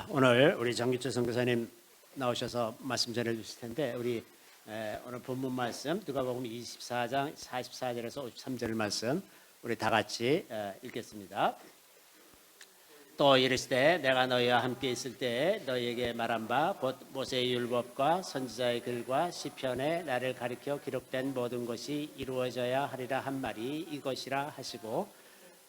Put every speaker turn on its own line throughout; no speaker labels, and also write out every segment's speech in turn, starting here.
오늘 우리 정기철 선교사님 나오셔서 말씀 전해 주실 텐데 우리 오늘 본문 말씀 누가복음 24장 44절에서 53절 말씀 우리 다 같이 읽겠습니다. 또 이르시되 내가 너희와 함께 있을 때에 너희에게 말한 바 곧 모세의 율법과 선지자의 글과 시편에 나를 가리켜 기록된 모든 것이 이루어져야 하리라 한 말이 이것이라 하시고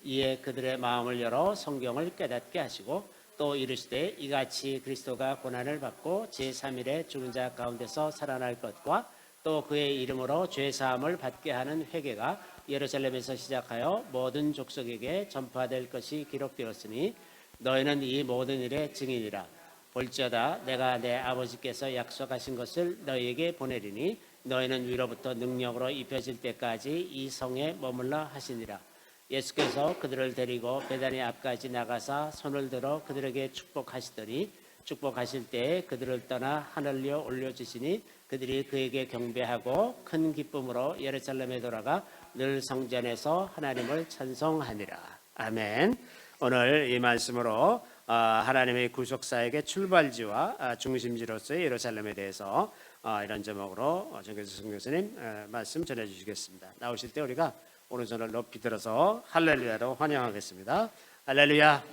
이에 그들의 마음을 열어 성경을 깨닫게 하시고 또 이르시되 이같이 그리스도가 고난을 받고 제3일에 죽은 자 가운데서 살아날 것과 또 그의 이름으로 죄사함을 받게 하는 회개가 예루살렘에서 시작하여 모든 족속에게 전파될 것이 기록되었으니 너희는 이 모든 일의 증인이라. 볼지어다 내가 내 아버지께서 약속하신 것을 너희에게 보내리니 너희는 위로부터 능력으로 입혀질 때까지 이 성에 머물라 하시니라. 예수께서 그들을 데리고 베다니 앞까지 나가사 손을 들어 그들에게 축복하시더니 축복하실 때에 그들을 떠나 하늘로 올려주시니 그들이 그에게 경배하고 큰 기쁨으로 예루살렘에 돌아가 늘 성전에서 하나님을 찬송하니라. 아멘. 오늘 이 말씀으로 하나님의 구속사역의 출발지와 중심지로서의 예루살렘에 대해서 이런 제목으로 정교수 선교사님 말씀 전해주시겠습니다. 나오실 때 우리가 오른손을 높이 들어서 할렐루야로 환영하겠습니다. 할렐루야.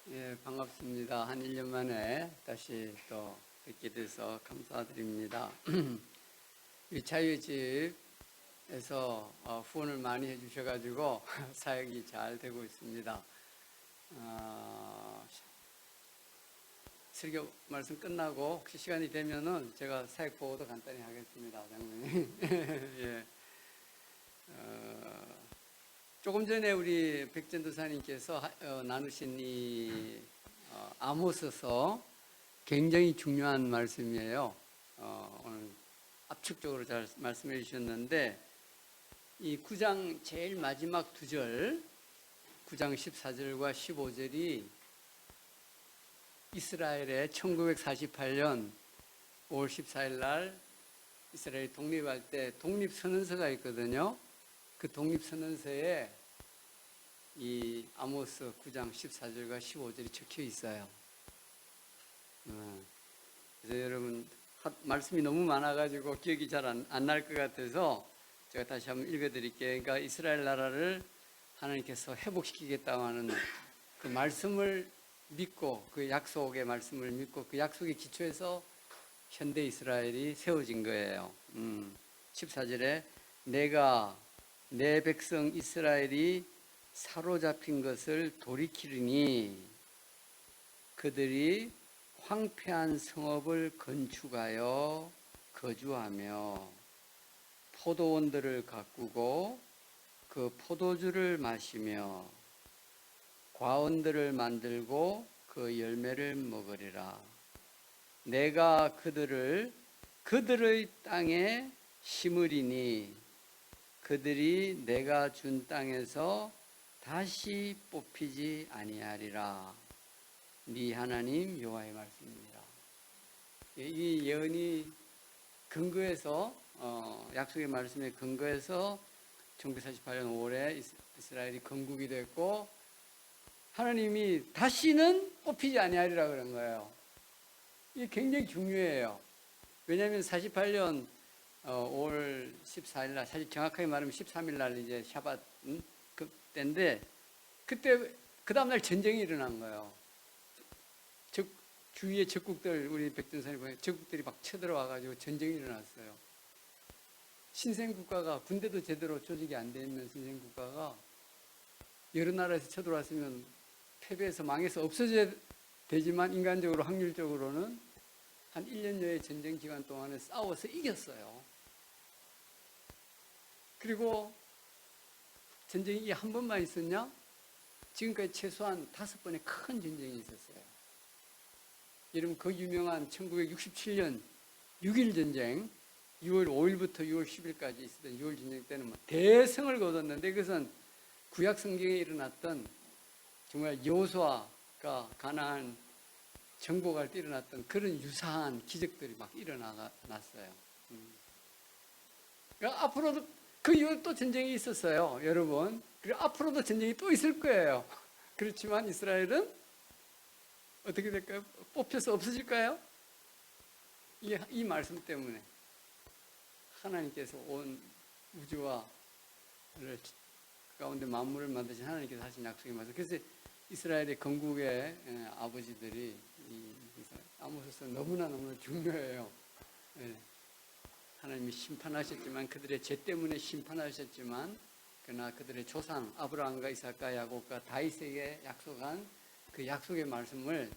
예, 반갑습니다. 한 1년 만에 다시 또 뵙게 돼서 감사드립니다. 이 자유집에서 후원을 많이 해주셔가지고 사역이 잘 되고 있습니다. 설교 말씀 끝나고 혹시 시간이 되면은 제가 사역 보고도 간단히 하겠습니다, 장로님. 예. 조금 전에 우리 백전도사님께서 나누신 이 아모스서 굉장히 중요한 말씀이에요. 오늘 압축적으로 잘 말씀해 주셨는데 이 9장 제일 마지막 두 절, 9장 14절과 15절이 이스라엘의 1948년 5월 14일 날 이스라엘이 독립할 때 독립선언서가 있거든요. 그 독립선언서에 이 아모스 9장 14절과 15절이 적혀 있어요. 그래서 여러분 말씀이 너무 많아가지고 기억이 잘 안 날 것 같아서 제가 다시 한번 읽어드릴게요. 그러니까 이스라엘 나라를 하나님께서 회복시키겠다고 하는 그 말씀을 믿고 그 약속의 말씀을 믿고 그 약속의 기초에서 현대 이스라엘이 세워진 거예요. 14절에 내가 내 백성 이스라엘이 사로잡힌 것을 돌이키리니 그들이 황폐한 성읍을 건축하여 거주하며 포도원들을 가꾸고 그 포도주를 마시며 과원들을 만들고 그 열매를 먹으리라. 내가 그들의 땅에 심으리니 그들이 내가 준 땅에서 다시 뽑히지 아니하리라. 네 하나님 여호와의 말씀입니다. 이 예언이 근거해서 약속의 말씀에 근거해서 1948년 5월에 이스라엘이 건국이 됐고 하나님이 다시는 뽑히지 아니하리라 그런 거예요. 이게 굉장히 중요해요. 왜냐하면 48년 5월 14일 날, 사실 정확하게 말하면 13일 날 이제 샤밧 그때인데 그때 그 다음 날 전쟁이 일어난 거예요. 주위의 적국들, 우리 백전사님 보면 적국들이 막 쳐들어와가지고 전쟁이 일어났어요. 신생국가가 군대도 제대로 조직이 안 돼 있는 신생국가가 여러 나라에서 쳐들어왔으면 패배해서 망해서 없어져야 되지만 인간적으로 확률적으로는 한 1년여의 전쟁 기간 동안에 싸워서 이겼어요. 그리고 전쟁이 한 번만 있었냐? 지금까지 최소한 5번의 큰 전쟁이 있었어요. 여러분 그 유명한 1967년 6.1 전쟁 6월 5일부터 6월 10일까지 있었던 6.1 전쟁 때는 대성을 거뒀는데 그것은 구약 성경에 일어났던 정말 여호수아가 가나안 정복할 때 일어났던 그런 유사한 기적들이 막 일어났어요. 그러니까 앞으로도 그 이후에 또 전쟁이 있었어요, 여러분. 그리고 앞으로도 전쟁이 또 있을 거예요. 그렇지만 이스라엘은 어떻게 될까요? 뽑혀서 없어질까요? 이 말씀 때문에 하나님께서 온 우주와 가운데 만물을 만드신 하나님께서 하신 약속이 맞아요. 그래서 이스라엘의 건국의 아버지들이 아모스서 너무나 중요해요. 하나님이 심판하셨지만 그들의 죄 때문에 심판하셨지만 그러나 그들의 조상 아브라함과 이삭과 야곱과 다윗에게 약속한 그 약속의 말씀을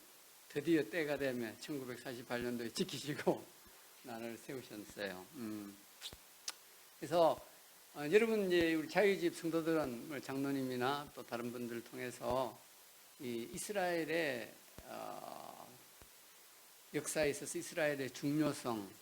드디어 때가 되면 1948년도에 지키시고 나라를 세우셨어요. 그래서 여러분 이제 우리 자유집 성도들은 장로님이나 또 다른 분들을 통해서 이 이스라엘의 역사에 있어서 이스라엘의 중요성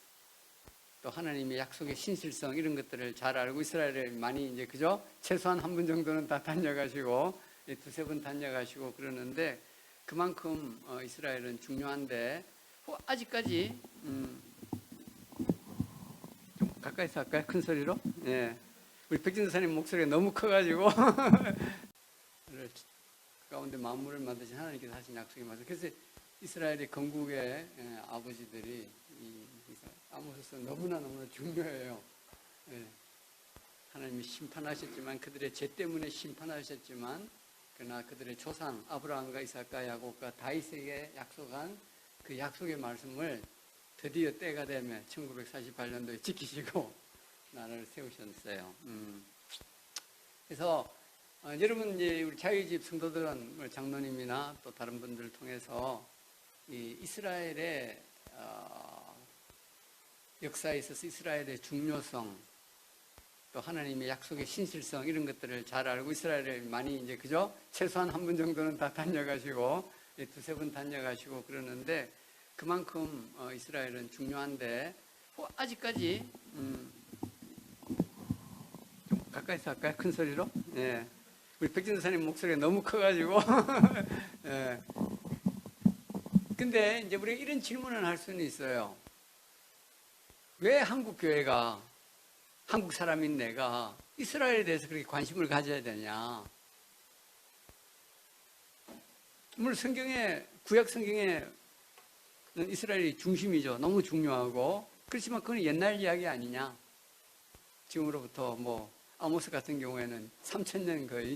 또 하나님의 약속의 신실성 이런 것들을 잘 알고 이스라엘에 많이 이제 그죠? 최소한 한 번 정도는 다 다녀가시고 두세 번 다녀가시고 그러는데 그만큼 이스라엘은 중요한데 아직까지 좀 가까이서 할까요? 큰 소리로? 예. 우리 백진사님 목소리가 너무 커가지고 가운데 만물을 만드신 하나님께서 하신 약속이 맞아요. 그래서 이스라엘의 건국의 아버지들이 아모스서 너무나 중요해요. 하나님이 심판하셨지만 그들의 죄 때문에 심판하셨지만 그러나 그들의 조상 아브라함과 이삭과 야곱과 다윗에게 약속한 그 약속의 말씀을 드디어 때가 되면 1948년도에 지키시고 나라를 세우셨어요. 그래서 여러분 이제 우리 자유집 성도들은 장로님이나 또 다른 분들을 통해서 이 이스라엘의 역사에 있어서 이스라엘의 중요성 또 하나님의 약속의 신실성 이런 것들을 잘 알고 이스라엘에 많이 이제 그죠? 최소한 한 번 정도는 다 다녀가시고 두세 번 다녀가시고 그러는데 그만큼 이스라엘은 중요한데 아직까지 좀 가까이서 할까요? 큰 소리로? 예. 우리 백진사님 목소리가 너무 커가지고 예. 근데 이제 우리가 이런 질문을 할 수는 있어요. 왜 한국 교회가 한국 사람인 내가 이스라엘에 대해서 그렇게 관심을 가져야 되냐? 물론 구약 성경에는 이스라엘이 중심이죠. 너무 중요하고. 그렇지만 그건 옛날 이야기 아니냐? 지금으로부터 아모스 같은 경우에는 3000년 거의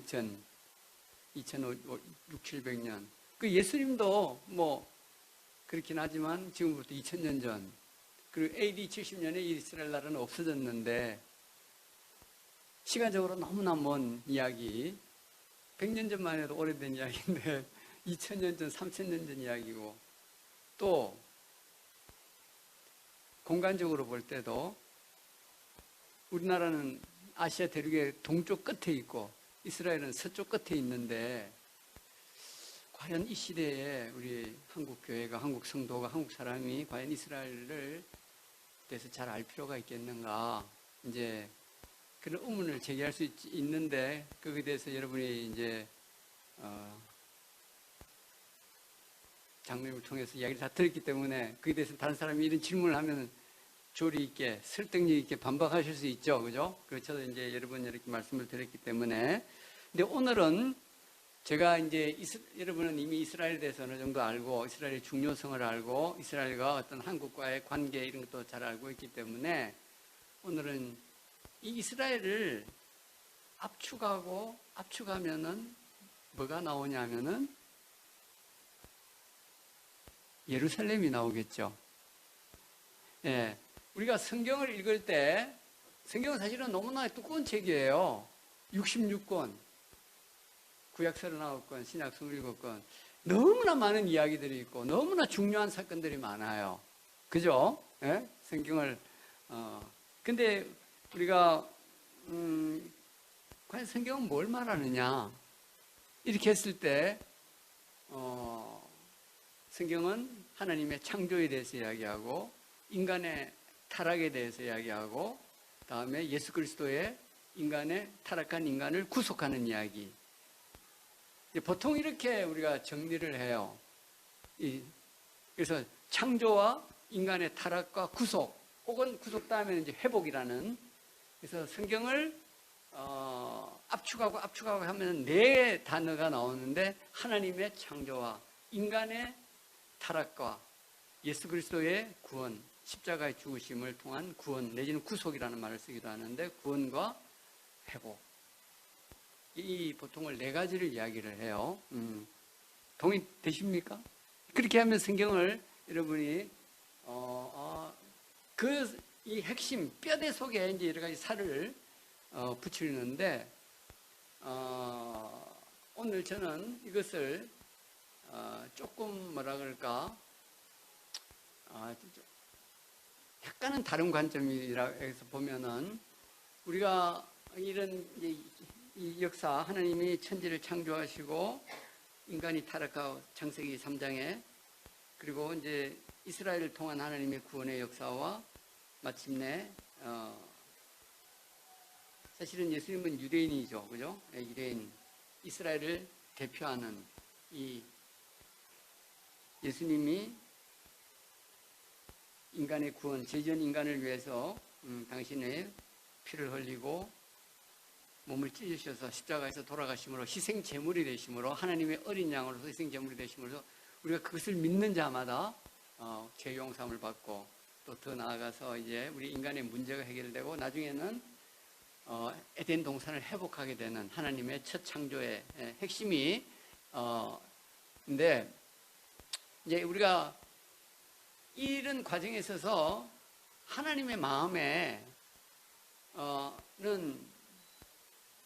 2005, 6, 700년. 그 예수님도 그렇긴 하지만 지금부터 2000년 전. 그리고 AD 70년에 이스라엘 나라는 없어졌는데 시간적으로 너무나 먼 이야기 100년 전만 해도 오래된 이야기인데 2000년 전, 3000년 전 이야기고 또 공간적으로 볼 때도 우리나라는 아시아 대륙의 동쪽 끝에 있고 이스라엘은 서쪽 끝에 있는데 과연 이 시대에 우리 한국 교회가 한국 성도가 한국 사람이 과연 이스라엘을 대해서 잘 알 필요가 있겠는가 이제 그런 의문을 제기할 수 있는데 거기에 대해서 여러분이 이제 장로님을 통해서 이야기를 다 들었기 때문에 그에 대해서 다른 사람이 이런 질문을 하면 조리 있게 설득력 있게 반박하실 수 있죠, 그죠? 그래서 이제 여러분 이렇게 말씀을 드렸기 때문에 근데 오늘은 제가 이제 여러분은 이미 이스라엘에 대해서 어느 정도 알고 이스라엘의 중요성을 알고 이스라엘과 어떤 한국과의 관계 이런 것도 잘 알고 있기 때문에 오늘은 이 이스라엘을 압축하면은 뭐가 나오냐면은 예루살렘이 나오겠죠. 예. 우리가 성경을 읽을 때 성경은 사실은 너무나 두꺼운 책이에요. 66권. 구약 39권, 신약 27권. 너무나 많은 이야기들이 있고 너무나 중요한 사건들이 많아요. 그죠? 예? 성경을 근데 우리가 과연 성경은 뭘 말하느냐? 이렇게 했을 때 성경은 하나님의 창조에 대해서 이야기하고 인간의 타락에 대해서 이야기하고 다음에 예수 그리스도의 인간의 타락한 인간을 구속하는 이야기. 보통 이렇게 우리가 정리를 해요. 그래서 창조와 인간의 타락과 구속, 혹은 구속 다음에는 이제 회복이라는. 그래서 성경을 압축하고 하면 네 단어가 나오는데 하나님의 창조와 인간의 타락과 예수 그리스도의 구원, 십자가의 죽으심을 통한 구원 내지는 구속이라는 말을 쓰기도 하는데 구원과 회복. 이 보통을 네 가지를 이야기를 해요. 동의되십니까? 그렇게 하면 성경을 여러분이 이 핵심 뼈대 속에 이제 여러 가지 살을 붙이는데 오늘 저는 이것을 조금 뭐라 그럴까 약간은 다른 관점이라 해서 보면은 우리가 이런 이 역사 하나님이 천지를 창조하시고 인간이 타락하고 창세기 3장에 그리고 이제 이스라엘을 통한 하나님의 구원의 역사와 마침내 사실은 예수님은 유대인이죠, 그죠? 유대인 이스라엘을 대표하는 이 예수님이 인간의 구원, 죄지은 인간을 위해서 당신의 피를 흘리고 몸을 찢으셔서 십자가에서 돌아가심으로 희생 제물이 되심으로 하나님의 어린 양으로서 희생 제물이 되심으로 우리가 그것을 믿는 자마다 죄 용서함을 받고 또 더 나아가서 이제 우리 인간의 문제가 해결되고 나중에는 에덴 동산을 회복하게 되는 하나님의 첫 창조의 핵심이 근데 이제 우리가 이런 과정에 있어서 하나님의 마음에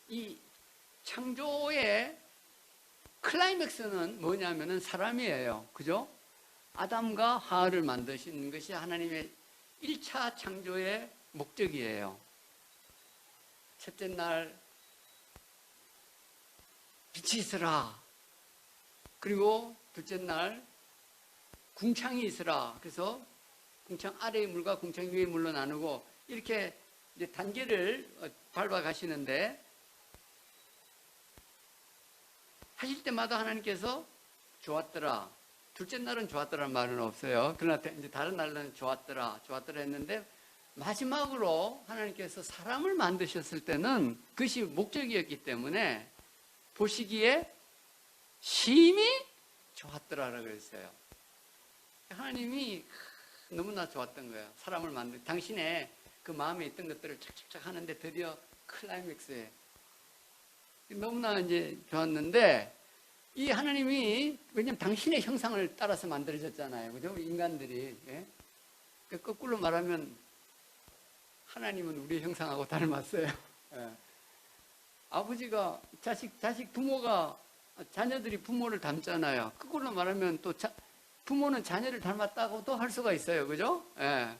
이 창조의 클라이맥스는 뭐냐면은 사람이에요. 그죠? 아담과 하와를 만드시는 것이 하나님의 1차 창조의 목적이에요. 첫째 날 빛이 있으라. 그리고 둘째 날 궁창이 있으라. 그래서 궁창 아래의 물과 궁창 위의 물로 나누고 이렇게 이제 단계를 밟아 가시는데 하실 때마다 하나님께서 좋았더라. 둘째 날은 좋았더라는 말은 없어요. 그러나 이제 다른 날은 좋았더라 했는데 마지막으로 하나님께서 사람을 만드셨을 때는 그것이 목적이었기 때문에 보시기에 심히 좋았더라라고 그랬어요. 하나님이 너무나 좋았던 거예요. 사람을 만들 당신의 그 마음에 있던 것들을 착착착 하는데 드디어 클라이맥스에 너무나 이제 좋았는데 이 하나님이 왜냐면 당신의 형상을 따라서 만들어졌잖아요. 그죠? 인간들이. 예? 그러니까 거꾸로 말하면 하나님은 우리의 형상하고 닮았어요. 예. 아버지가 부모가 자녀들이 부모를 닮잖아요. 거꾸로 말하면 또 부모는 자녀를 닮았다고도 할 수가 있어요. 그죠? 예.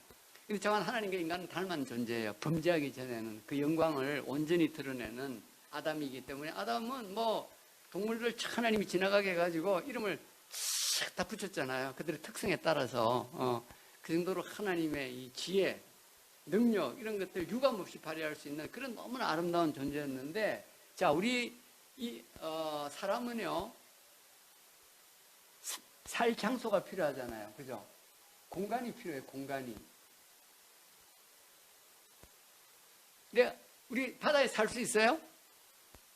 근데 정한 하나님과 인간은 닮은 존재예요. 범죄하기 전에는 그 영광을 온전히 드러내는 아담이기 때문에 아담은 뭐 동물들 하나님이 지나가게 해가지고 이름을 싹 다 붙였잖아요. 그들의 특성에 따라서 그 정도로 하나님의 이 지혜, 능력 이런 것들 유감없이 발휘할 수 있는 그런 너무나 아름다운 존재였는데 자 우리 이 사람은요 살 장소가 필요하잖아요. 그죠? 공간이 필요해요. 공간이. 근데 우리 바다에 살 수 있어요?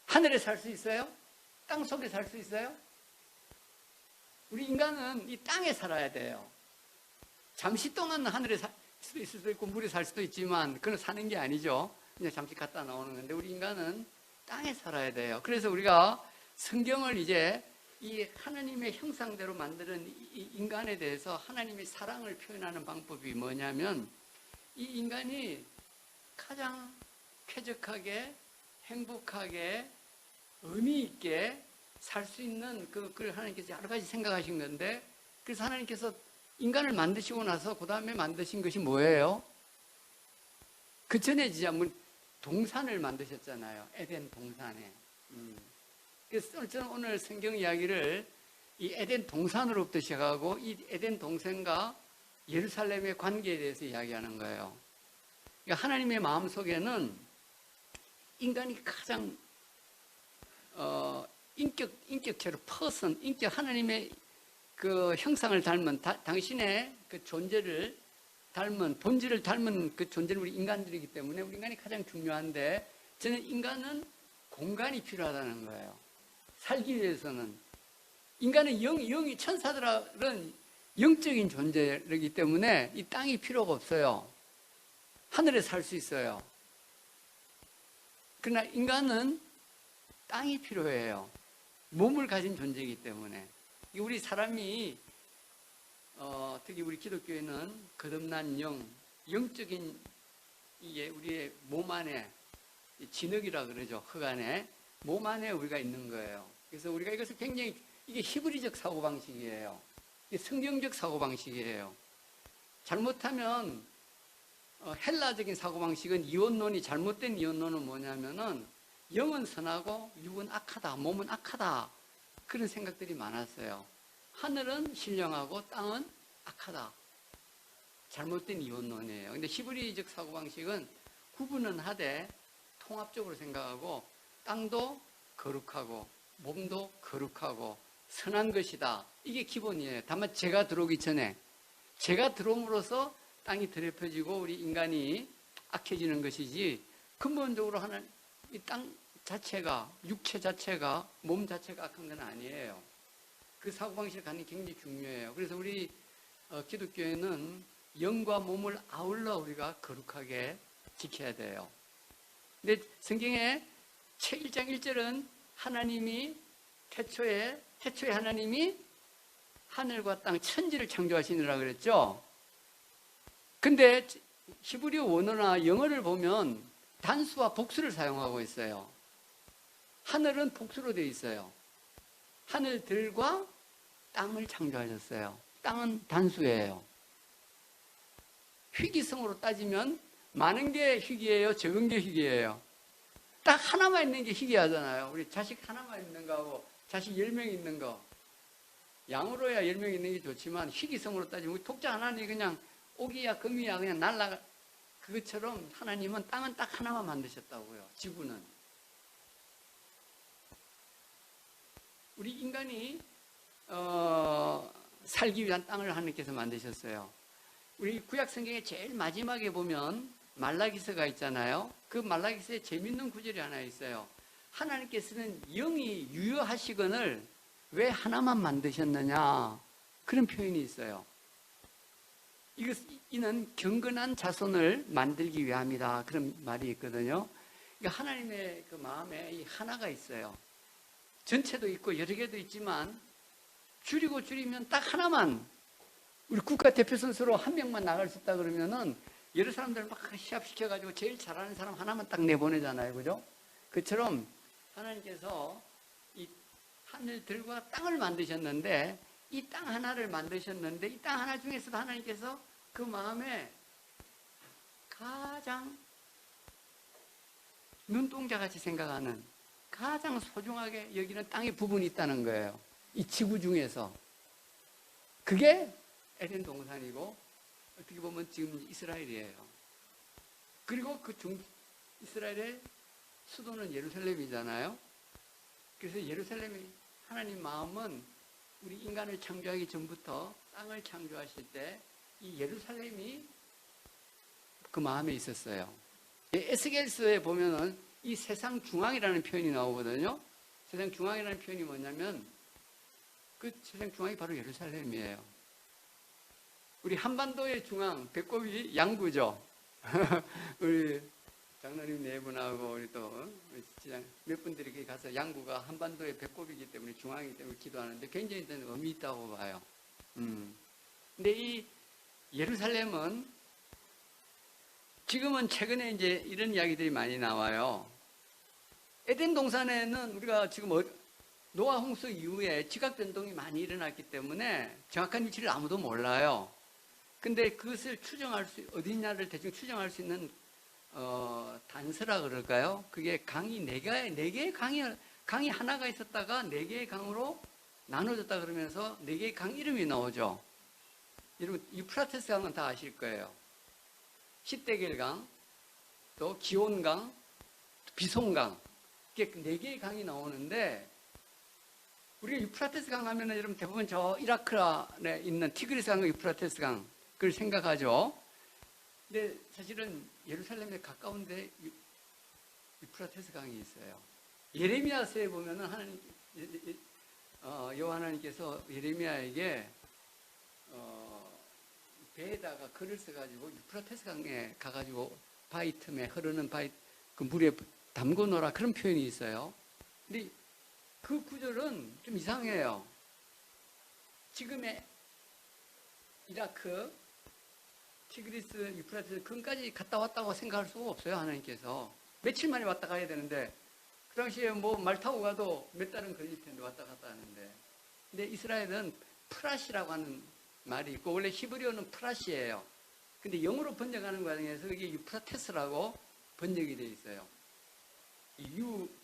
하늘에 살 수 있어요? 땅 속에 살 수 있어요? 우리 인간은 이 땅에 살아야 돼요. 잠시 동안 하늘에 살 수도 있을 수도 있고 물에 살 수도 있지만 그건 사는 게 아니죠. 그냥 잠시 갔다 나오는 건데 우리 인간은 땅에 살아야 돼요. 그래서 우리가 성경을 이제 이 하나님의 형상대로 만드는 이 인간에 대해서 하나님의 사랑을 표현하는 방법이 뭐냐면 이 인간이 가장 쾌적하게 행복하게 의미 있게 살 수 있는 그걸 하나님께서 여러 가지 생각하신 건데 그래서 하나님께서 인간을 만드시고 나서 그 다음에 만드신 것이 뭐예요? 그 전에 진짜 동산을 만드셨잖아요. 에덴 동산에. 그래서 저는 오늘 성경 이야기를 이 에덴 동산으로부터 시작하고 이 에덴 동산과 예루살렘의 관계에 대해서 이야기하는 거예요. 그러니까 하나님의 마음 속에는 인간이 가장 인격체로 인격 하나님의 그 형상을 닮은 당신의 그 존재를 닮은 본질을 닮은 그 존재는 우리 인간들이기 때문에 우리 인간이 가장 중요한데 저는 인간은 공간이 필요하다는 거예요. 살기 위해서는. 인간은 영이 천사들은 영적인 존재이기 때문에 이 땅이 필요가 없어요. 하늘에 살 수 있어요. 그러나 인간은 땅이 필요해요. 몸을 가진 존재이기 때문에. 우리 사람이 특히 우리 기독교에는 거듭난 영적인 이게 우리의 몸 안에 진흙이라 그러죠. 흙 안에 몸 안에 우리가 있는 거예요. 그래서 우리가 이것을 굉장히 이게 히브리적 사고방식이에요. 이게 성경적 사고방식이에요. 잘못하면 헬라적인 사고방식은 이원론이 잘못된 이원론은 뭐냐면은 영은 선하고 육은 악하다, 몸은 악하다 그런 생각들이 많았어요. 하늘은 신령하고 땅은 악하다. 잘못된 이원론이에요. 근데 히브리적 사고방식은 구분은 하되 통합적으로 생각하고 땅도 거룩하고 몸도 거룩하고 선한 것이다. 이게 기본이에요. 다만 죄가 들어오기 전에 죄가 들어옴으로써 땅이 더럽혀지고 우리 인간이 악해지는 것이지 근본적으로 하는 이 땅 자체가 육체 자체가 몸 자체가 악한 건 아니에요. 그 사고방식을 갖는 게 굉장히 중요해요. 그래서 우리 기독교에는 영과 몸을 아울러 우리가 거룩하게 지켜야 돼요. 근데 성경에 책 1장 1절은 하나님이 태초에 하나님이 하늘과 땅 천지를 창조하시느라 그랬죠. 근데 히브리어 원어나 영어를 보면 단수와 복수를 사용하고 있어요. 하늘은 복수로 되어 있어요. 하늘들과 땅을 창조하셨어요. 땅은 단수예요. 희귀성으로 따지면 많은 게 희귀해요, 적은 게 희귀해요. 딱 하나만 있는 게 희귀하잖아요. 우리 자식 하나만 있는 거하고 자식 10명 있는 거. 양으로야 10명 있는 게 좋지만 희귀성으로 따지면 우리 독자 하나님 그냥 오기야 금이야 그냥 날라가. 그것처럼 하나님은 땅은 딱 하나만 만드셨다고요. 지구는. 우리 인간이 살기 위한 땅을 하나님께서 만드셨어요. 우리 구약 성경의 제일 마지막에 보면 말라기서가 있잖아요. 그 말라기서에 재밌는 구절이 하나 있어요. 하나님께서는 영이 유효하시거늘 왜 하나만 만드셨느냐 그런 표현이 있어요. 이는 경건한 자손을 만들기 위함이다 그런 말이 있거든요. 그러니까 하나님의 그 마음에 이 하나가 있어요. 전체도 있고 여러 개도 있지만 줄이면 딱 하나만. 우리 국가 대표 선수로 한 명만 나갈 수 있다 그러면은 여러 사람들 막 시합시켜가지고 제일 잘하는 사람 하나만 딱 내보내잖아요. 그죠? 그처럼 하나님께서 이 하늘들과 땅을 만드셨는데 이 땅 하나를 만드셨는데 이 땅 하나 중에서도 하나님께서 그 마음에 가장 눈동자같이 생각하는 가장 소중하게 여기는 땅의 부분이 있다는 거예요. 이 지구 중에서. 그게 에덴 동산이고 어떻게 보면 지금 이스라엘이에요. 그리고 그 이스라엘의 수도는 예루살렘이잖아요. 그래서 예루살렘이 하나님 마음은 우리 인간을 창조하기 전부터 땅을 창조하실 때 이 예루살렘이 그 마음에 있었어요. 에스겔서에 보면은 이 세상 중앙이라는 표현이 나오거든요. 세상 중앙이라는 표현이 뭐냐면 그 세상 중앙이 바로 예루살렘이에요. 우리 한반도의 중앙, 배꼽이 양구죠. 우리 장로님 네 분하고 우리 또 몇 분들이 거기 가서 양구가 한반도의 배꼽이기 때문에 중앙이기 때문에 기도하는데 굉장히 의미 있다고 봐요. 근데 이 예루살렘은 지금은 최근에 이제 이런 이야기들이 많이 나와요. 에덴 동산에는 우리가 지금 노아 홍수 이후에 지각 변동이 많이 일어났기 때문에 정확한 위치를 아무도 몰라요. 근데 그것을 어디냐를 대충 추정할 수 있는 단서라 그럴까요? 그게 강이 네 개의 강이 하나가 있었다가 4개의 강으로 나눠졌다 그러면서 4개의 강 이름이 나오죠. 여러분 유프라테스 강은 다 아실 거예요. 십대겔강, 또 기온강, 비송강 이렇게 4개의 강이 나오는데 우리가 유프라테스 강 하면은 여러분 대부분 저 이라크에 있는 티그리스 강과 유프라테스 강 그걸 생각하죠. 근데 사실은 예루살렘에 가까운데 유프라테스 강이 있어요. 예레미야서에 보면은 여호와 하나님께서 예레미야에게 배에다가 글을 써가지고 유프라테스 강에 가가지고 바위 틈에 흐르는 바위 그 물에 담궈 놓으라 그런 표현이 있어요. 근데 그 구절은 좀 이상해요. 지금의 이라크 티그리스 유프라테스 근까지 갔다 왔다고 생각할 수가 없어요. 하나님께서 며칠 만에 왔다 가야 되는데 그 당시에 뭐 말 타고 가도 몇 달은 걸릴 텐데 왔다 갔다 하는데, 근데 이스라엘은 프라시라고 하는 말이 있고 원래 히브리어는 프라시예요. 근데 영어로 번역하는 과정에서 이게 유프라테스라고 번역이 되어 있어요.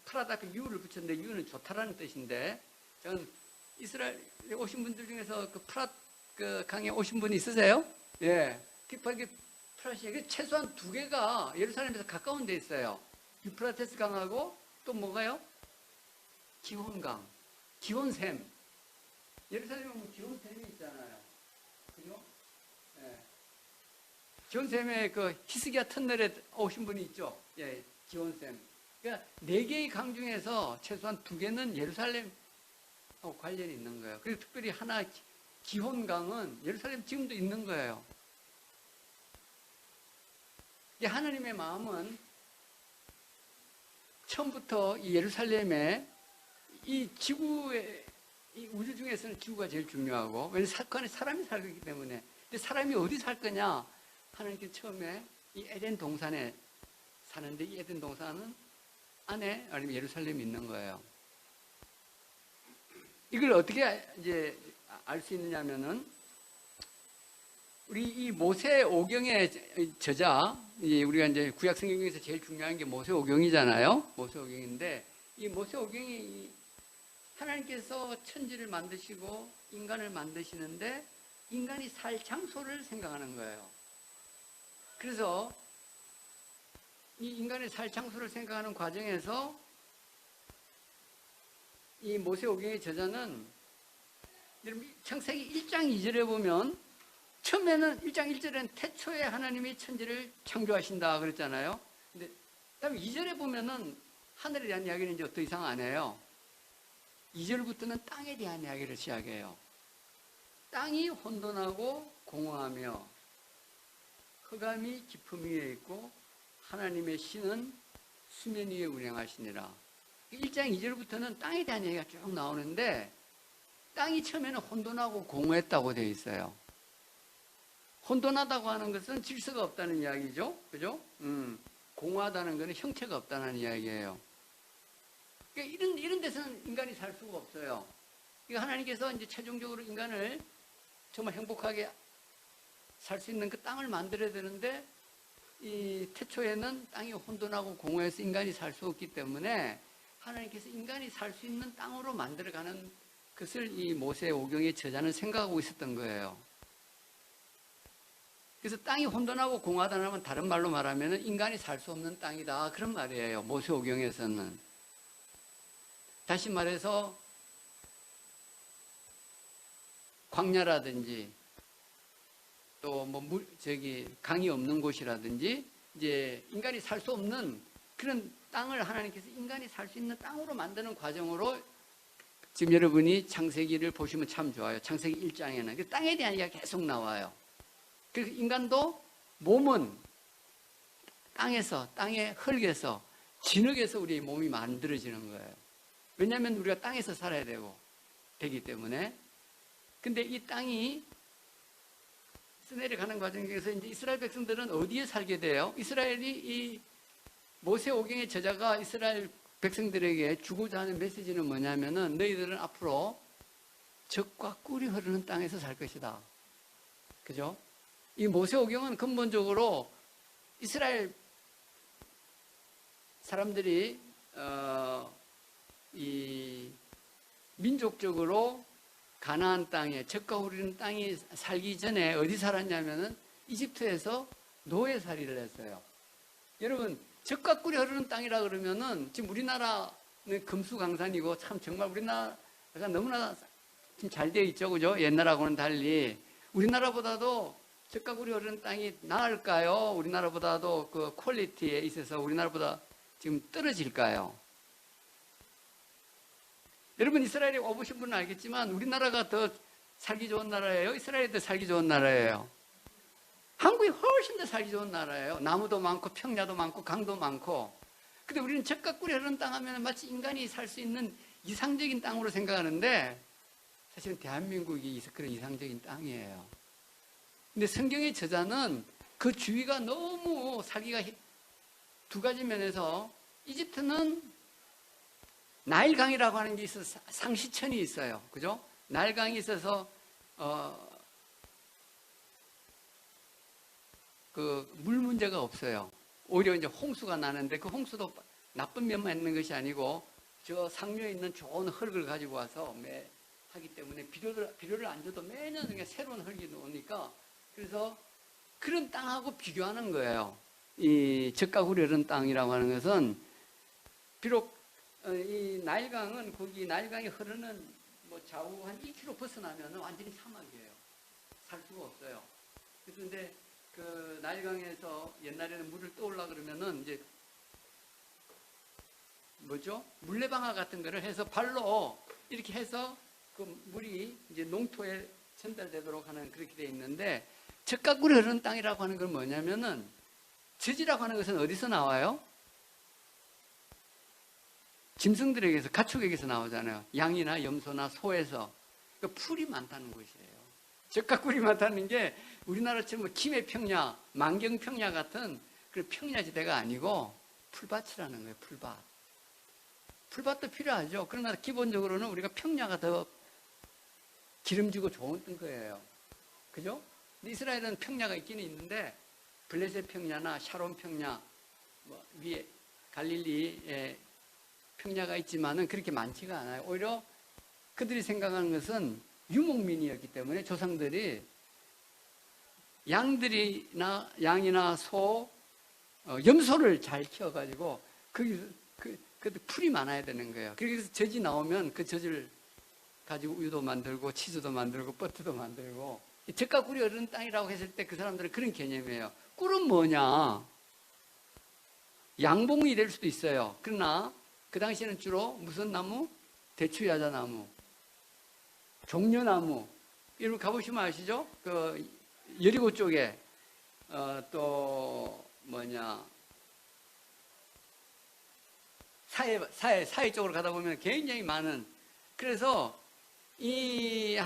프라다 앞에 유를 붙였는데 유는 좋다라는 뜻인데, 저는 이스라엘에 오신 분들 중에서 그 프라 그 강에 오신 분 있으세요? 예. 이게 프라시에 최소한 두 개가 예루살렘에서 가까운 데 있어요. 유프라테스 강하고 또 뭐가요? 기혼강, 기혼샘. 예루살렘에 뭐 기혼샘이 있잖아요. 그죠? 예. 기혼샘에 그 히스기야 터널에 오신 분이 있죠. 예, 기혼샘. 그러니까 네 개의 강 중에서 최소한 두 개는 예루살렘하고 관련이 있는 거예요. 그리고 특별히 하나 기혼강은 예루살렘 지금도 있는 거예요. 하나님의 마음은 처음부터 이 예루살렘에 이 지구의 이 우주 중에서는 지구가 제일 중요하고, 왜냐하면 사건에 사람이 살기 때문에. 근데 사람이 어디 살 거냐? 하나님께 처음에 이 에덴 동산에 사는데, 이 에덴 동산은 안에 아니면 예루살렘이 있는 거예요. 이걸 어떻게 이제 알 수 있느냐면은, 우리 이 모세 오경의 저자, 우리가 이제 구약 성경에서 제일 중요한 게 모세 오경이잖아요. 모세 오경인데, 이 모세 오경이 하나님께서 천지를 만드시고 인간을 만드시는데 인간이 살 장소를 생각하는 거예요. 그래서 이 인간의 살 장소를 생각하는 과정에서 이 모세 오경의 저자는, 여러분 창세기 1장 2절에 보면 처음에는 1장 1절에는 태초에 하나님이 천지를 창조하신다 그랬잖아요. 근데 그다음에 2절에 보면은 하늘에 대한 이야기는 이제 더 이상 안 해요. 2절부터는 땅에 대한 이야기를 시작해요. 땅이 혼돈하고 공허하며 흑암이 깊음 위에 있고 하나님의 신은 수면 위에 운행하시니라. 1장 2절부터는 땅에 대한 얘기가 쭉 나오는데, 땅이 처음에는 혼돈하고 공허했다고 되어 있어요. 혼돈하다고 하는 것은 질서가 없다는 이야기죠. 그죠? 공허하다는 것은 형체가 없다는 이야기예요. 그러니까 이런 데서는 인간이 살 수가 없어요. 그러니까 하나님께서 이제 최종적으로 인간을 정말 행복하게 살 수 있는 그 땅을 만들어야 되는데, 이 태초에는 땅이 혼돈하고 공허해서 인간이 살 수 없기 때문에 하나님께서 인간이 살 수 있는 땅으로 만들어가는 것을 이 모세 오경의 저자는 생각하고 있었던 거예요. 그래서 땅이 혼돈하고 공허하다는 다른 말로 말하면 인간이 살 수 없는 땅이다, 그런 말이에요. 모세 오경에서는. 다시 말해서 광야라든지 또 뭐 강이 없는 곳이라든지 이제 인간이 살 수 없는 그런 땅을 하나님께서 인간이 살 수 있는 땅으로 만드는 과정으로, 지금 여러분이 창세기를 보시면 참 좋아요. 창세기 1장에는 그 땅에 대한 이야기가 계속 나와요. 그래서 인간도 몸은 땅의 흙에서 진흙에서 우리 몸이 만들어지는 거예요. 왜냐하면 우리가 땅에서 살아야 되기 때문에. 근데 이 땅이 내려가는 과정에서 이제 이스라엘 백성들은 어디에 살게 돼요? 이스라엘이 이 모세 오경의 저자가 이스라엘 백성들에게 주고자 하는 메시지는 뭐냐면은, 너희들은 앞으로 젖과 꿀이 흐르는 땅에서 살 것이다. 그죠? 이 모세 오경은 근본적으로 이스라엘 사람들이 이 민족적으로 가나안 땅에 젖과 흐르는 땅이 살기 전에 어디 살았냐면은 이집트에서 노예살이를 했어요. 여러분, 젖과 꿀이 흐르는 땅이라 그러면은 지금 우리나라는 금수강산이고 참 정말 우리나라가 너무나 지금 잘 되어 있죠, 그죠? 옛날하고는 달리 우리나라보다도 젖과 꿀이 흐르는 땅이 나을까요? 우리나라보다도 그 퀄리티에 있어서 우리나라보다 지금 떨어질까요? 여러분 이스라엘에 와보신 분은 알겠지만 우리나라가 더 살기 좋은 나라예요? 이스라엘이 더 살기 좋은 나라예요? 한국이 훨씬 더 살기 좋은 나라예요. 나무도 많고 평야도 많고 강도 많고. 근데 우리는 젖과 꿀이 흐르는 땅 하면 마치 인간이 살 수 있는 이상적인 땅으로 생각하는데 사실은 대한민국이 그런 이상적인 땅이에요. 근데 성경의 저자는 그 주위가 너무 살기가 두 가지 면에서 이집트는 나일강이라고 하는 게 있어서 상시천이 있어요. 그죠? 나일강이 있어서 그 물 문제가 없어요. 오히려 이제 홍수가 나는데 그 홍수도 나쁜 면만 있는 것이 아니고 저 상류에 있는 좋은 흙을 가지고 와서 하기 때문에 비료를 안 줘도 매년 그냥 새로운 흙이 나오니까 그래서 그런 땅하고 비교하는 거예요. 이 젖과 꿀이 흐르는 땅이라고 하는 것은 비록 이 나일강은 거기 나일강이 흐르는 뭐 좌우 한 2km 벗어나면 완전히 사막이에요. 살 수가 없어요. 그런데 그 나일강에서 옛날에는 물을 떠올라 그러면은 이제 뭐죠? 물레방아 같은 거를 해서 발로 이렇게 해서 그 물이 이제 농토에 전달되도록 하는 그렇게 돼 있는데 젖과 꿀이 흐르는 땅이라고 하는 건 뭐냐면은 젖이라고 하는 것은 어디서 나와요? 짐승들에게서 가축에게서 나오잖아요. 양이나 염소나 소에서. 그러니까 풀이 많다는 것이에요. 젖과 꿀이 많다는 게 우리나라처럼 김해 평야, 만경 평야 같은 그런 평야지대가 아니고 풀밭이라는 거예요. 풀밭. 풀밭도 필요하죠. 그러나 기본적으로는 우리가 평야가 더 기름지고 좋은 거예요. 그죠? 근데 이스라엘은 평야가 있기는 있는데 블레셋 평야나 샤론 평야, 뭐 위에 갈릴리에 평야가 있지만은 그렇게 많지가 않아요. 오히려 그들이 생각하는 것은 유목민이었기 때문에 조상들이 양이나 소, 염소를 잘 키워가지고 그 풀이 많아야 되는 거예요. 그래서 젖이 나오면 그 젖을 가지고 우유도 만들고 치즈도 만들고 버터도 만들고 젖과 꿀이 흐르는 땅이라고 했을 때 그 사람들은 그런 개념이에요. 꿀은 뭐냐? 양봉이 될 수도 있어요. 그러나 그 당시에는 주로 무슨 나무? 대추야자나무, 종려나무. 여러분 가보시면 아시죠? 그 여리고 쪽에 또 뭐냐 사해 쪽으로 가다 보면 굉장히 많은. 그래서 이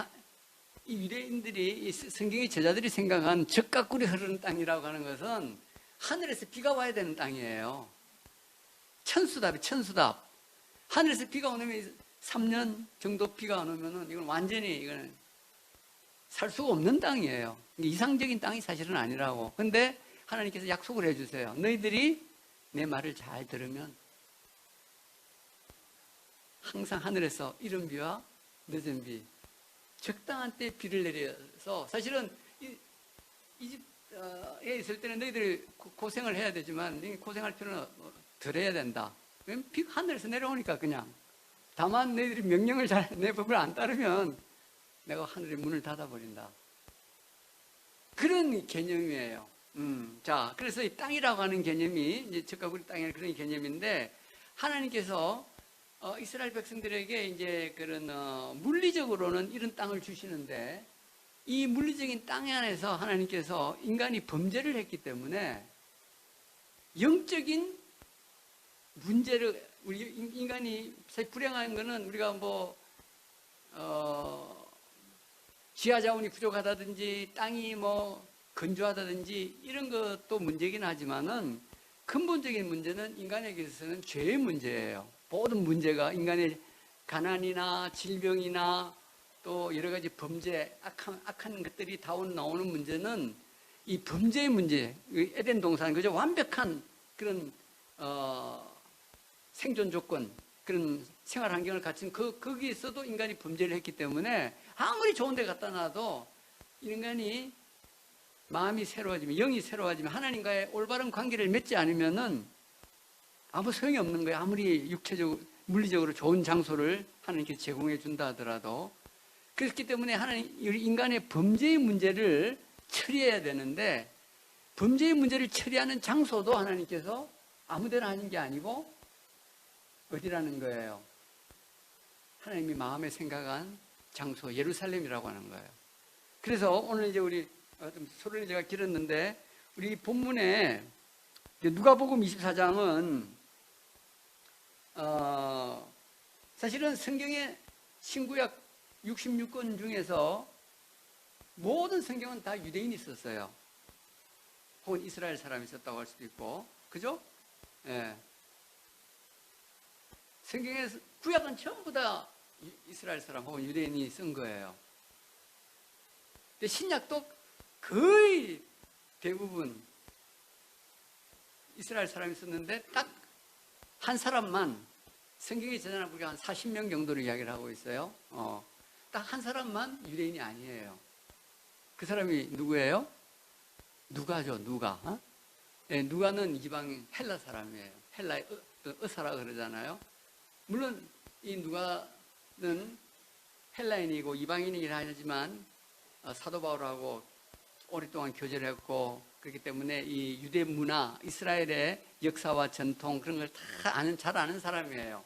유대인들이 이 성경의 제자들이 생각한 젖과 꿀이 흐르는 땅이라고 하는 것은 하늘에서 비가 와야 되는 땅이에요. 천수답. 하늘에서 비가 오면 3년 정도 비가 안 오면은 이건 완전히 이거는 살 수가 없는 땅이에요. 이상적인 땅이 사실은 아니라고. 근데 하나님께서 약속을 해주세요. 너희들이 내 말을 잘 들으면 항상 하늘에서 이른 비와 늦은 비, 적당한 때 비를 내려서 사실은 이집트에 있을 때는 너희들이 고생을 해야 되지만 고생할 필요는 덜 해야 된다. 비가 하늘에서 내려오니까 그냥. 다만 너희들이 명령을 내 법을 안 따르면 내가 하늘의 문을 닫아버린다. 그런 개념이에요. 자, 그래서 이 땅이라고 하는 개념이 이제 젖과 꿀이 땅이라는 그런 개념인데 하나님께서 이스라엘 백성들에게 이제 그런 물리적으로는 이런 땅을 주시는데 이 물리적인 땅 안에서 하나님께서 인간이 범죄를 했기 때문에 영적인 문제를 우리 인간이 사실 불행한 거는 우리가 뭐 지하 자원이 부족하다든지 땅이 뭐 건조하다든지 이런 것도 문제긴 하지만은 근본적인 문제는 인간에게 있어서는 죄의 문제예요. 모든 문제가 인간의 가난이나 질병이나 또 여러 가지 범죄, 악한 것들이 나오는 문제는 이 범죄의 문제, 에덴 동산, 그죠? 완벽한 그런 생존 조건, 그런 생활 환경을 갖춘 거기에서도 인간이 범죄를 했기 때문에 아무리 좋은 데 갖다 놔도 인간이 마음이 새로워지면, 영이 새로워지면 하나님과의 올바른 관계를 맺지 않으면은 아무 소용이 없는 거예요. 아무리 육체적으로, 물리적으로 좋은 장소를 하나님께 제공해 준다 하더라도. 그렇기 때문에 우리 인간의 범죄의 문제를 처리해야 되는데 범죄의 문제를 처리하는 장소도 하나님께서 아무데나 하는 게 아니고 어디라는 거예요? 하나님이 마음에 생각한 장소 예루살렘이라고 하는 거예요. 그래서 오늘 이제 우리 좀 소리를 제가 길었는데 우리 본문에 누가복음 24장은 사실은 성경의 신구약 66권 중에서 모든 성경은 다 유대인이 썼어요. 혹은 이스라엘 사람이 썼다고 할 수도 있고, 그죠? 예. 성경의 구약은 전부 다 이스라엘 사람 혹은 유대인이 쓴 거예요. 근데 신약도 거의 대부분 이스라엘 사람이 썼는데 딱 한 사람만 성경의 저자는 우리가 한 40명 정도를 이야기를 하고 있어요. 딱 한 사람만 유대인이 아니에요. 그 사람이 누구예요? 누가죠, 누가. 네, 누가는 이방 헬라 사람이에요. 헬라의 의사라 그러잖아요. 물론 이 누가는 헬라인이고 이방인이긴 하지만 사도 바울하고 오랫동안 교제를 했고 그렇기 때문에 이 유대 문화, 이스라엘의 역사와 전통 그런 걸 다 잘 아는 사람이에요.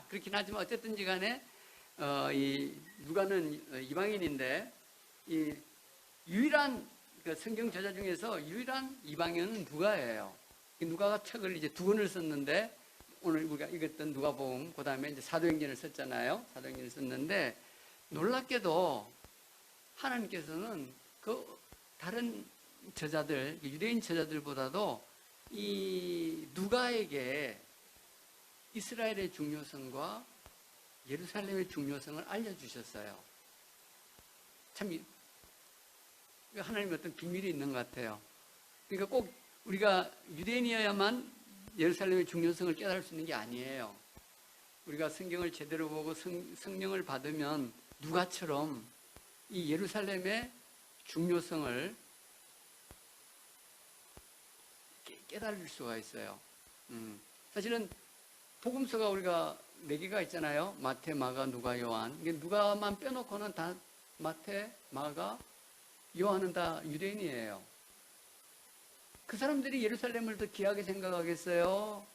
그렇긴 하지만 어쨌든지 간에 이 누가는 이방인인데 이 유일한 그 성경 저자 중에서 유일한 이방인은 누가예요. 누가가 책을 이제 2권을 썼는데 오늘 우리가 읽었던 누가복음 그다음에 이제 사도행전을 썼잖아요. 사도행전을 썼는데 놀랍게도 하나님께서는 그 다른 저자들, 유대인 저자들보다도 이 누가에게 이스라엘의 중요성과 예루살렘의 중요성을 알려주셨어요. 참 하나님의 어떤 비밀이 있는 것 같아요. 그러니까 꼭 우리가 유대인이어야만 예루살렘의 중요성을 깨달을 수 있는 게 아니에요. 우리가 성경을 제대로 보고 성령을 받으면 누가처럼 이 예루살렘의 중요성을 깨달을 수가 있어요. 사실은 복음서가 우리가 4개가 있잖아요. 마태, 마가, 누가, 요한. 이게 누가만 빼놓고는 다 마태, 마가, 요한은 다 유대인이에요. 그 사람들이 예루살렘을 더 귀하게 생각하겠어요?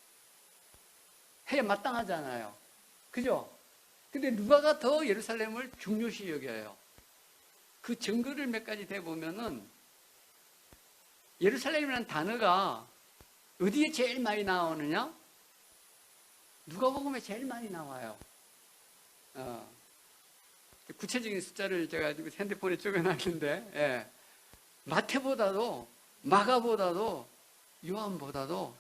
해야 마땅하잖아요. 그죠? 근데 누가가 더 예루살렘을 중요시 여겨요. 그 증거를 몇 가지 대보면은 예루살렘이라는 단어가 어디에 제일 많이 나오느냐? 누가복음에 제일 많이 나와요. 구체적인 숫자를 제가 핸드폰에 적어놨는데, 예. 마태보다도, 마가보다도, 요한보다도,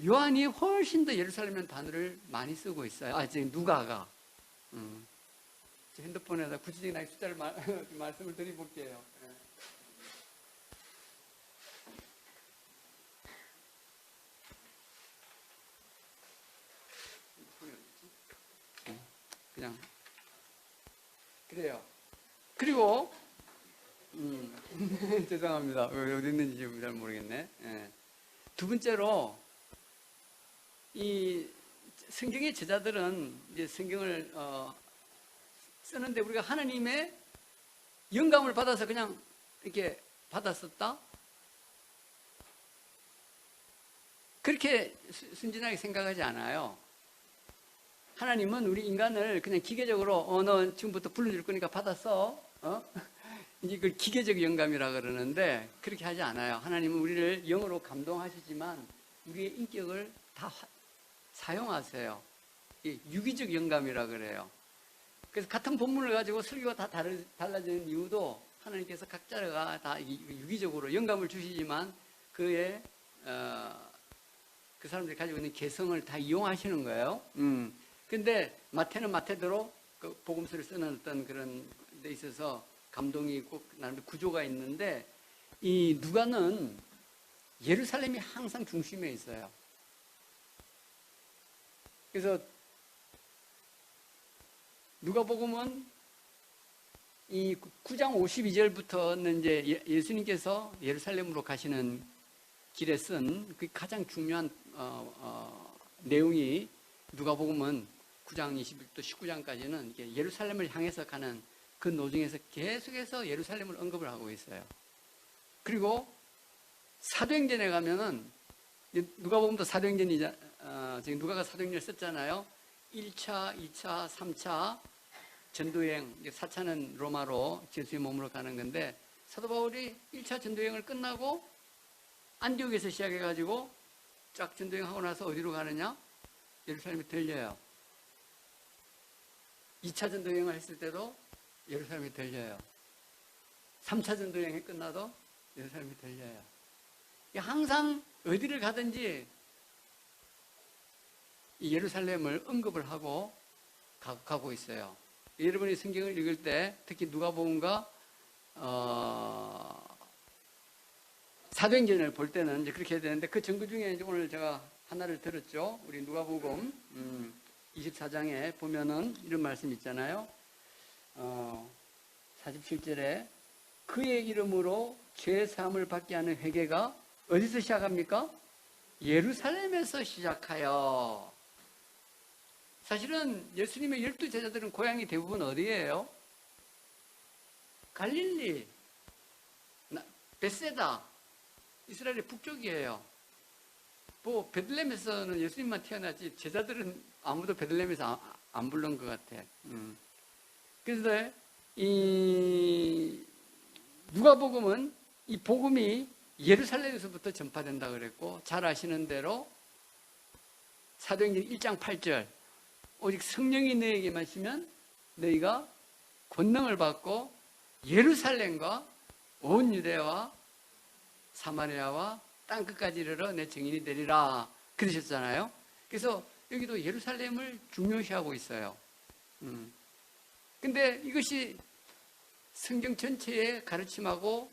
요한이 훨씬 더 예루살렘이라는 단어를 많이 쓰고 있어요. 지금 누가가. 핸드폰에다 구체적인 숫자를 말씀을 드려볼게요. 그냥 그래요. 그리고 죄송합니다. 어디 있는지 잘 모르겠네. 예. 두 번째로 이 성경의 저자들은 이제 성경을 쓰는데 우리가 하나님의 영감을 받아서 그냥 이렇게 받았었다? 그렇게 순진하게 생각하지 않아요. 하나님은 우리 인간을 그냥 기계적으로 너 지금부터 불러줄 거니까 받았어. 이제 그걸 기계적 영감이라 그러는데 그렇게 하지 않아요. 하나님은 우리를 영으로 감동하시지만 우리의 인격을 다 사용하세요. 유기적 영감이라 그래요. 그래서 같은 본문을 가지고 설교가 다 달라지는 이유도 하나님께서 각자가 다 유기적으로 영감을 주시지만 그 사람들이 가지고 있는 개성을 다 이용하시는 거예요. 근데 마태는 마태대로 그 복음서를 쓰는 어떤 그런 데 있어서 감동이 있고 나름대로 구조가 있는데 이 누가는 예루살렘이 항상 중심에 있어요. 그래서 누가복음은 이 9장 52절부터는 이제 예수님께서 예루살렘으로 가시는 길에 쓴 그 가장 중요한 내용이 누가복음은 9장 21부터 19장까지는 이게 예루살렘을 향해서 가는 그 노중에서 계속해서 예루살렘을 언급을 하고 있어요. 그리고 사도행전에 가면은 누가복음도 사도행전이자 지금 누가가 사도행전을 썼잖아요. 1차, 2차, 3차 전도여행, 4차는 로마로 예수의 몸으로 가는 건데 사도 바울이 1차 전도여행을 끝나고 안디옥에서 시작해가지고 쫙 전도여행하고 나서 어디로 가느냐? 예루살렘에 들려요. 2차 전도여행을 했을 때도 예루살렘에 들려요. 3차 전도여행이 끝나도 예루살렘에 들려요. 항상 어디를 가든지 이 예루살렘을 언급을 하고 가고 있어요. 여러분이 성경을 읽을 때 특히 누가복음과 사도행전을 볼 때는 이제 그렇게 해야 되는데 그 증거 중에 이제 오늘 제가 하나를 들었죠. 우리 누가복음 24장에 보면은 이런 말씀 있잖아요. 47절에 그의 이름으로 죄 사함을 받게 하는 회개가 어디서 시작합니까? 예루살렘에서 시작하여. 사실은 예수님의 12제자들은 고향이 대부분 어디예요? 갈릴리, 벳세다, 이스라엘의 북쪽이에요. 뭐 베들레헴에서는 예수님만 태어나지 제자들은 아무도 베들레헴에서 안 부른 것 같아. 그래서 이 누가복음은 이 복음이 예루살렘에서부터 전파된다 그랬고, 잘 아시는 대로 사도행전 1장 8절 오직 성령이 너희에게만 있으면 너희가 권능을 받고 예루살렘과 온 유대와 사마리아와 땅끝까지 이르러 내 증인이 되리라 그러셨잖아요. 그래서 여기도 예루살렘을 중요시하고 있어요. 근데 이것이 성경 전체의 가르침하고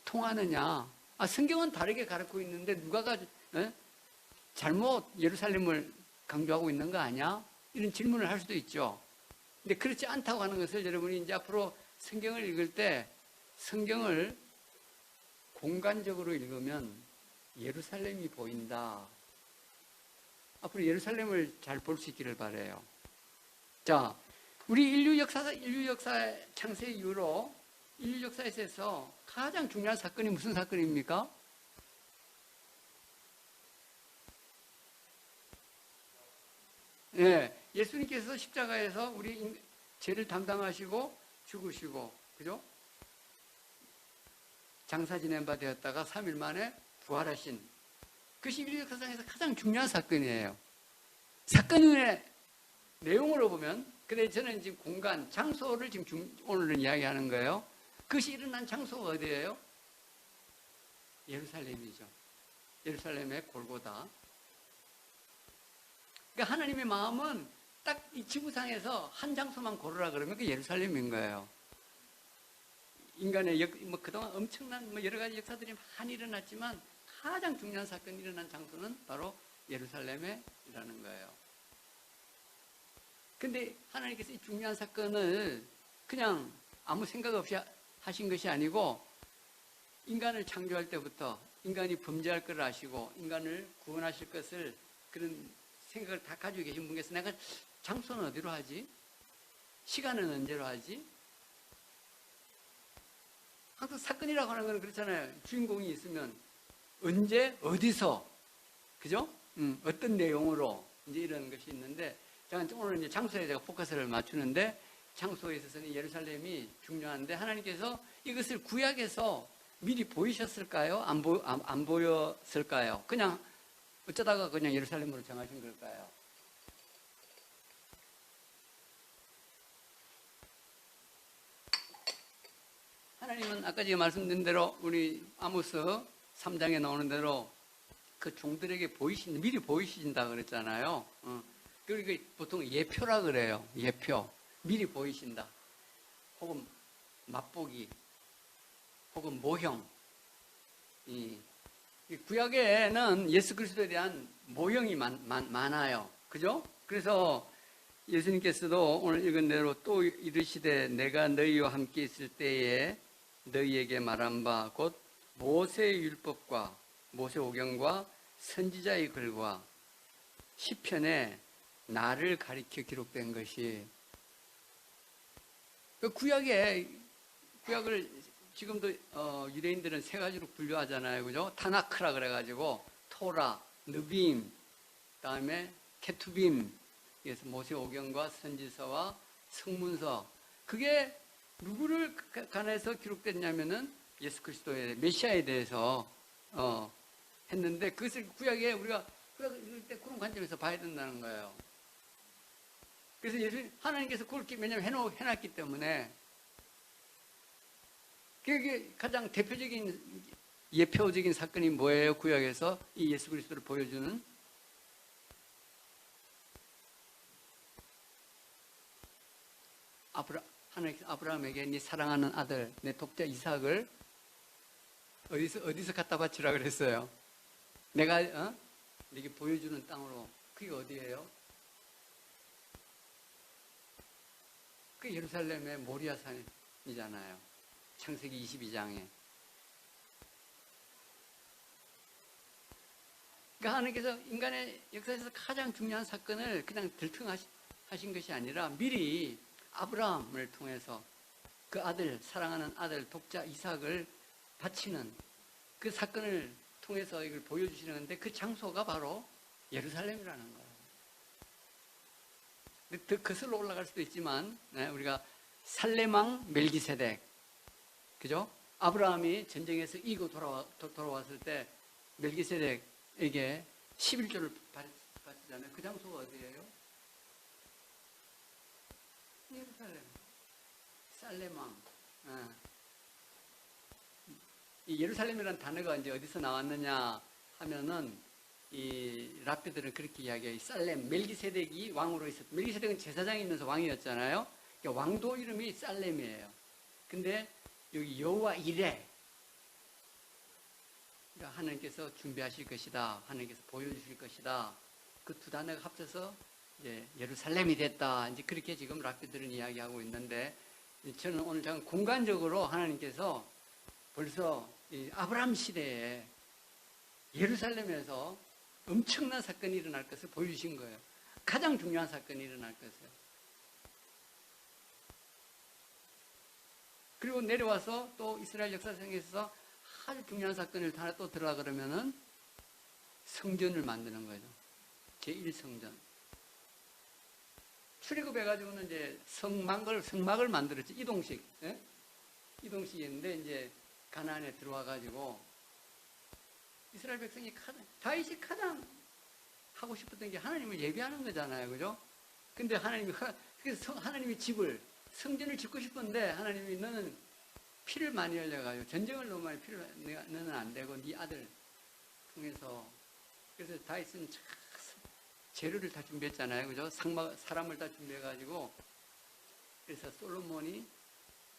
통하느냐? 성경은 다르게 가르치고 있는데 누가가 잘못 예루살렘을 강조하고 있는 거 아니야? 이런 질문을 할 수도 있죠. 근데 그렇지 않다고 하는 것을 여러분이 이제 앞으로 성경을 읽을 때 성경을 공간적으로 읽으면 예루살렘이 보인다. 앞으로 예루살렘을 잘 볼 수 있기를 바라요. 자, 우리 인류 역사 창세 이후로 인류 역사에서 가장 중요한 사건이 무슨 사건입니까? 네, 예수님께서 십자가에서 우리 죄를 담당하시고 죽으시고, 그죠? 장사 지낸 바 되었다가 3일 만에 부활하신 그것이 인류 역사상에서 가장 중요한 사건이에요. 사건의 내용으로 보면, 근데 저는 지금 공간, 장소를 지금 오늘은 이야기하는 거예요. 그것이 일어난 장소가 어디예요? 예루살렘이죠. 예루살렘의 골고다. 그러니까 하나님의 마음은 딱 이 지구상에서 한 장소만 고르라 그러면 그 예루살렘인 거예요. 인간의 그동안 엄청난 여러 가지 역사들이 많이 일어났지만 가장 중요한 사건이 일어난 장소는 바로 예루살렘이라는 거예요. 근데 하나님께서 이 중요한 사건을 그냥 아무 생각 없이 하신 것이 아니고 인간을 창조할 때부터 인간이 범죄할 것을 아시고 인간을 구원하실 것을 그런 생각을 다 가지고 계신 분께서 내가 장소는 어디로 하지? 시간은 언제로 하지? 항상 사건이라고 하는 건 그렇잖아요. 주인공이 있으면 언제, 어디서, 그죠? 어떤 내용으로 이제 이런 것이 있는데, 제가 오늘 이제 장소에 제가 포커스를 맞추는데, 장소에 있어서는 예루살렘이 중요한데, 하나님께서 이것을 구약에서 미리 보이셨을까요? 안 보였을까요? 그냥 어쩌다가 그냥 예루살렘으로 정하신 걸까요? 하나님은 아까 제가 말씀드린 대로 우리 아모스 3장에 나오는 대로 그 종들에게 미리 보이신다 그랬잖아요. 그리고 보통 예표라 그래요. 예표. 미리 보이신다. 혹은 맛보기. 혹은 모형. 이 구약에는 예수 그리스도에 대한 모형이 많아요. 그죠? 그래서 예수님께서도 오늘 읽은 대로 또 이르시되 내가 너희와 함께 있을 때에 너희에게 말한 바 곧 모세의 율법과 모세오경과 선지자의 글과 시편에 나를 가리켜 기록된 것이 그 구약을 지금도 유대인들은 세 가지로 분류하잖아요, 그죠? 타나크라 그래가지고 토라, 느빔, 그다음에 케투빔, 그래서 모세오경과 선지서와 성문서. 그게 누구를 관해서 기록됐냐면은 예수 그리스도의 메시아에 대해서 했는데 그것을 구약에 우리가 읽을 때 그런 관점에서 봐야 된다는 거예요. 그래서 하나님께서 그렇게 왜냐면 해놨기 때문에 그게 가장 대표적인 예표적인 사건이 뭐예요? 구약에서 이 예수 그리스도를 보여주는 하나님께서 아브라함에게 네 사랑하는 아들, 내 독자 이삭을 어디서 갖다 바치라 그랬어요? 내가 네게 보여주는 땅으로. 그게 어디예요? 그 예루살렘의 모리아산이잖아요. 창세기 22장에. 그러니까 하나님께서 인간의 역사에서 가장 중요한 사건을 그냥 들통하신 것이 아니라 미리 아브라함을 통해서 그 아들, 사랑하는 아들, 독자 이삭을 바치는 그 사건을 통해서 이걸 보여주시는 건데 그 장소가 바로 예루살렘이라는 거예요. 더 거슬러 올라갈 수도 있지만 우리가 살레망 멜기세덱, 그죠? 아브라함이 전쟁에서 이기고 돌아왔을 때 멜기세덱에게 11조를 바치잖아요. 그 장소가 어디예요? 예루살렘. 살레망. 이 예루살렘이라는 단어가 이제 어디서 나왔느냐 하면은 이 랍비들은 그렇게 이야기해요. 살렘, 멜기세덱이 왕으로 있었. 멜기세덱은 제사장이면서 왕이었잖아요. 그러니까 왕도 이름이 살렘이에요. 근데 여기 여호와 이레, 그러니까 하나님께서 준비하실 것이다, 하나님께서 보여주실 것이다. 그 두 단어가 합쳐서 이제 예루살렘이 됐다. 이제 그렇게 지금 랍비들은 이야기하고 있는데 저는 오늘 잠깐 공간적으로 하나님께서 벌써 이 아브라함 시대에 예루살렘에서 엄청난 사건이 일어날 것을 보여주신 거예요. 가장 중요한 사건이 일어날 것을. 그리고 내려와서 또 이스라엘 역사상에서 아주 중요한 사건을 하나 또 들어가 그러면은 성전을 만드는 거죠. 제1성전. 출애굽해가지고는 이제 성막을 만들었지. 이동식. 예? 이동식이었는데 이제 가나안에 들어와가지고 이스라엘 백성이 다윗이 가장 하고 싶었던 게 하나님을 예배하는 거잖아요. 그죠? 근데 그래서 하나님이 성전을 짓고 싶은데 하나님이 너는 피를 많이 흘려가지고 전쟁을 너무 많이 너는 안 되고 네 아들 통해서. 그래서 다윗은 재료를 다 준비했잖아요. 그죠? 사람을 다 준비해가지고. 그래서 솔로몬이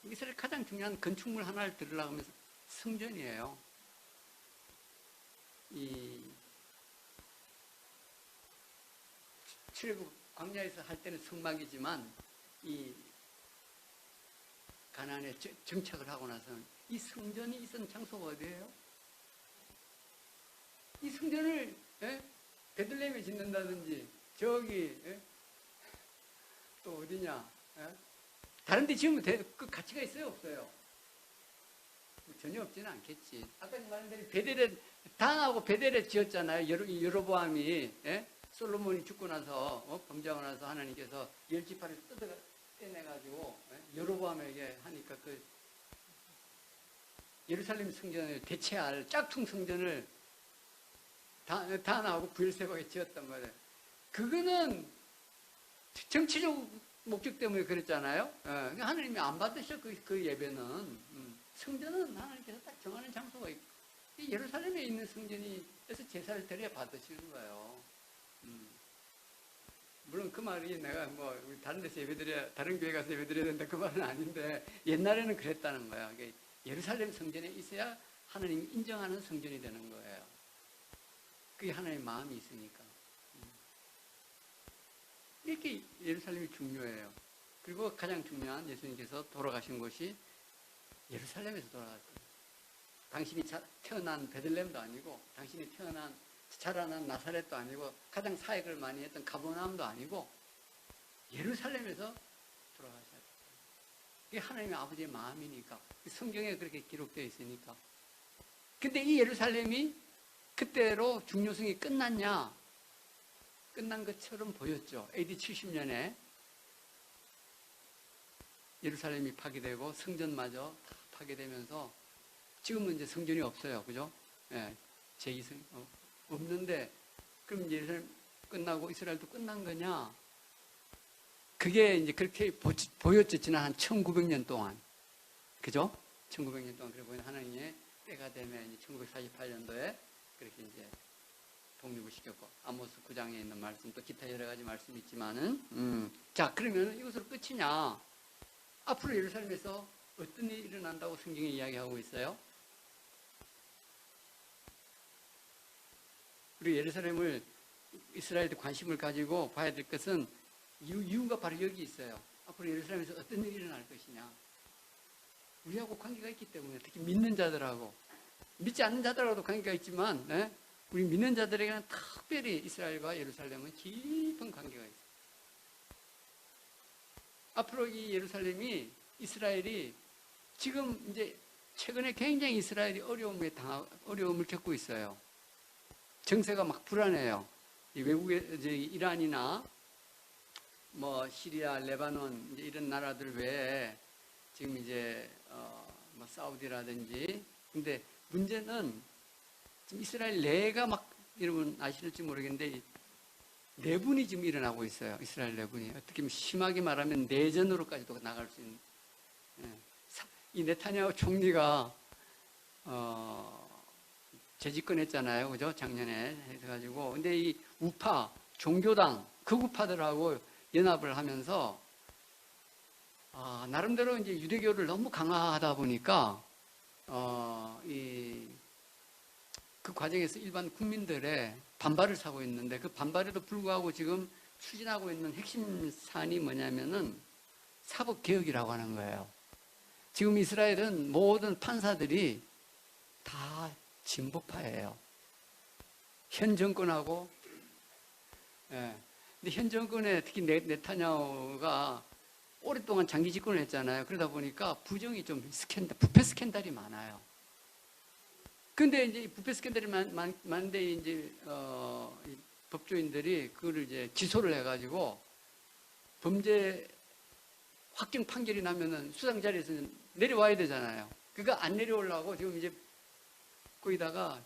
이스라엘 가장 중요한 건축물 하나를 들으려고 하면서 성전이에요. 이 출애굽 광야에서 할 때는 성막이지만 이 가나안에 정착을 하고 나서는 이 성전이 있었던 장소가 어디예요? 이 성전을 베들레헴에 짓는다든지 저기 또 어디냐 다른 데 지으면 그 가치가 있어요, 없어요? 전혀 없지는 않겠지. 아까 말한 당하고 베델에 지었잖아요. 여로보암이 솔로몬이 죽고 나서 범죄하고 나서 하나님께서 10지파를 떼내가지고 여로보암에게 하니까 그 예루살렘 성전을 대체할 짝퉁 성전을 다나하고 부엘세바에 지었단 말이에요. 그거는 정치적 목적 때문에 그랬잖아요. 하나님이 안 받으셔 그 예배는. 성전은 하나님께서 딱 정하는 장소가 있고 예루살렘에 있는 성전에서 제사를 드려야 받으시는 거예요. 물론 그 말이 내가 우리 다른 데서 다른 교회 가서 예배드려야 된다 그 말은 아닌데 옛날에는 그랬다는 거야. 예루살렘 성전에 있어야 하나님이 인정하는 성전이 되는 거예요. 그게 하나님의 마음이 있으니까. 이렇게 예루살렘이 중요해요. 그리고 가장 중요한 예수님께서 돌아가신 곳이 예루살렘에서 돌아갔어요. 당신이 태어난 베들레헴도 아니고 당신이 자라난 나사렛도 아니고 가장 사역을 많이 했던 가버나움도 아니고 예루살렘에서 돌아가셨어요. 이게 하나님의 아버지의 마음이니까. 성경에 그렇게 기록되어 있으니까. 근데 이 예루살렘이 그때로 중요성이 끝났냐? 끝난 것처럼 보였죠. AD 70년에 예루살렘이 파괴되고 성전마저 다 파괴되면서 지금은 이제 성전이 없어요. 그죠? 예, 제2성 없는데 그럼 예루살렘 끝나고 이스라엘도 끝난 거냐? 그게 이제 그렇게 보였죠. 지난 한 1900년 동안. 그죠? 1900년 동안 그래 보이는 하나님의 때가 되면 1948년도에 그렇게 이제 독립을 시켰고, 아모스 9장에 있는 말씀, 또 기타 여러 가지 말씀이 있지만은, 자, 그러면 이것으로 끝이냐? 앞으로 예루살렘에서 어떤 일이 일어난다고 성경이 이야기하고 있어요? 우리 예루살렘을 이스라엘에 관심을 가지고 봐야 될 것은 이유가 바로 여기 있어요. 앞으로 예루살렘에서 어떤 일이 일어날 것이냐? 우리하고 관계가 있기 때문에, 특히 믿는 자들하고, 믿지 않는 자들하고도 관계가 있지만, 네? 우리 믿는 자들에게는 특별히 이스라엘과 예루살렘은 깊은 관계가 있어요. 앞으로 이 예루살렘이, 이스라엘이 지금 이제 최근에 굉장히 이스라엘이 어려움을 겪고 있어요. 정세가 막 불안해요. 이 외국의 이제 이란이나 뭐 시리아, 레바논 이제 이런 나라들 외에 지금 이제 뭐 사우디라든지, 근데 문제는 지금 이스라엘 내가 막, 여러분 아실지 모르겠는데 내분이 지금 일어나고 있어요. 이스라엘 내분이 어떻게 보면 심하게 말하면 내전으로까지도 나갈 수 있는. 이 네타냐후 총리가 재집권했잖아요, 그죠? 작년에 해가지고. 근데 이 우파 종교당 극우파들하고 연합을 하면서 나름대로 이제 유대교를 너무 강화하다 보니까 그 과정에서 일반 국민들의 반발을 사고 있는데, 그 반발에도 불구하고 지금 추진하고 있는 핵심 사안이 뭐냐면은 사법개혁이라고 하는 거예요. 지금 이스라엘은 모든 판사들이 다 진보파예요. 현 정권하고, 예. 근데 현 정권에 특히 네타냐후가 오랫동안 장기 집권을 했잖아요. 그러다 보니까 부정이 좀 부패 스캔들이 많아요. 근데 이제 부패 스캔들이 많은데 이제 법조인들이 그거를 이제 기소를 해가지고 범죄 확정 판결이 나면은 수상 자리에서 내려와야 되잖아요. 그거 안 내려오려고 지금 이제 거기다가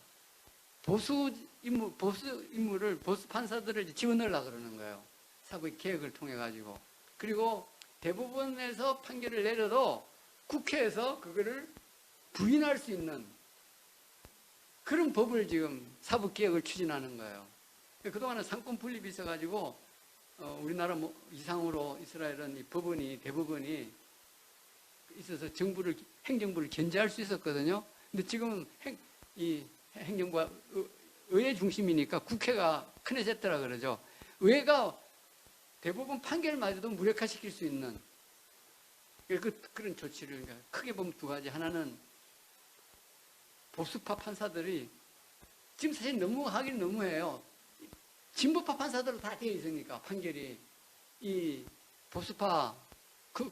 보수 판사들을 지원하려고 그러는 거예요. 사법 개혁을 통해 가지고. 그리고 대법원에서 판결을 내려도 국회에서 그거를 부인할 수 있는 그런 법을 지금 사법개혁을 추진하는 거예요. 그동안은 상권 분립이 있어가지고, 우리나라 이상으로 이스라엘은 이 대법원이 있어서 행정부를 견제할 수 있었거든요. 근데 지금은 행정부가 의회 중심이니까 국회가 크네세트라 그러죠. 의회가 대법원 판결마저도 무력화시킬 수 있는 그런 조치를 크게 보면 두 가지. 하나는 보수파 판사들이 지금 사실 하긴 너무해요. 진보파 판사들은 다 되어 있으니까 판결이 이 보수파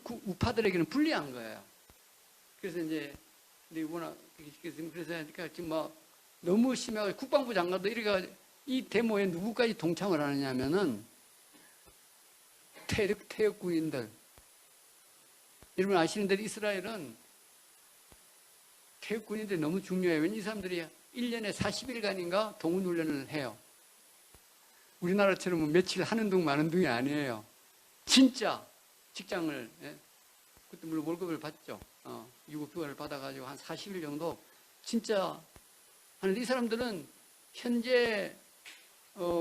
우파들에게는 불리한 거예요. 그래서 이제 그래서 지금 뭐 너무 심하게 국방부 장관도 이렇게 이 데모에 누구까지 동참을 하느냐면은 퇴역 군인들. 여러분 아시는 대로 이스라엘은 퇴역 군인들이 너무 중요해요. 왜냐면 이 사람들이 1년에 40일간인가 동훈훈련을 해요. 우리나라처럼 뭐 며칠 하는 둥 마는 둥이 아니에요. 진짜 직장을, 그때 물론 월급을 받죠. 유급휴가를 받아가지고 한 40일 정도 진짜 하는데, 이 사람들은 현재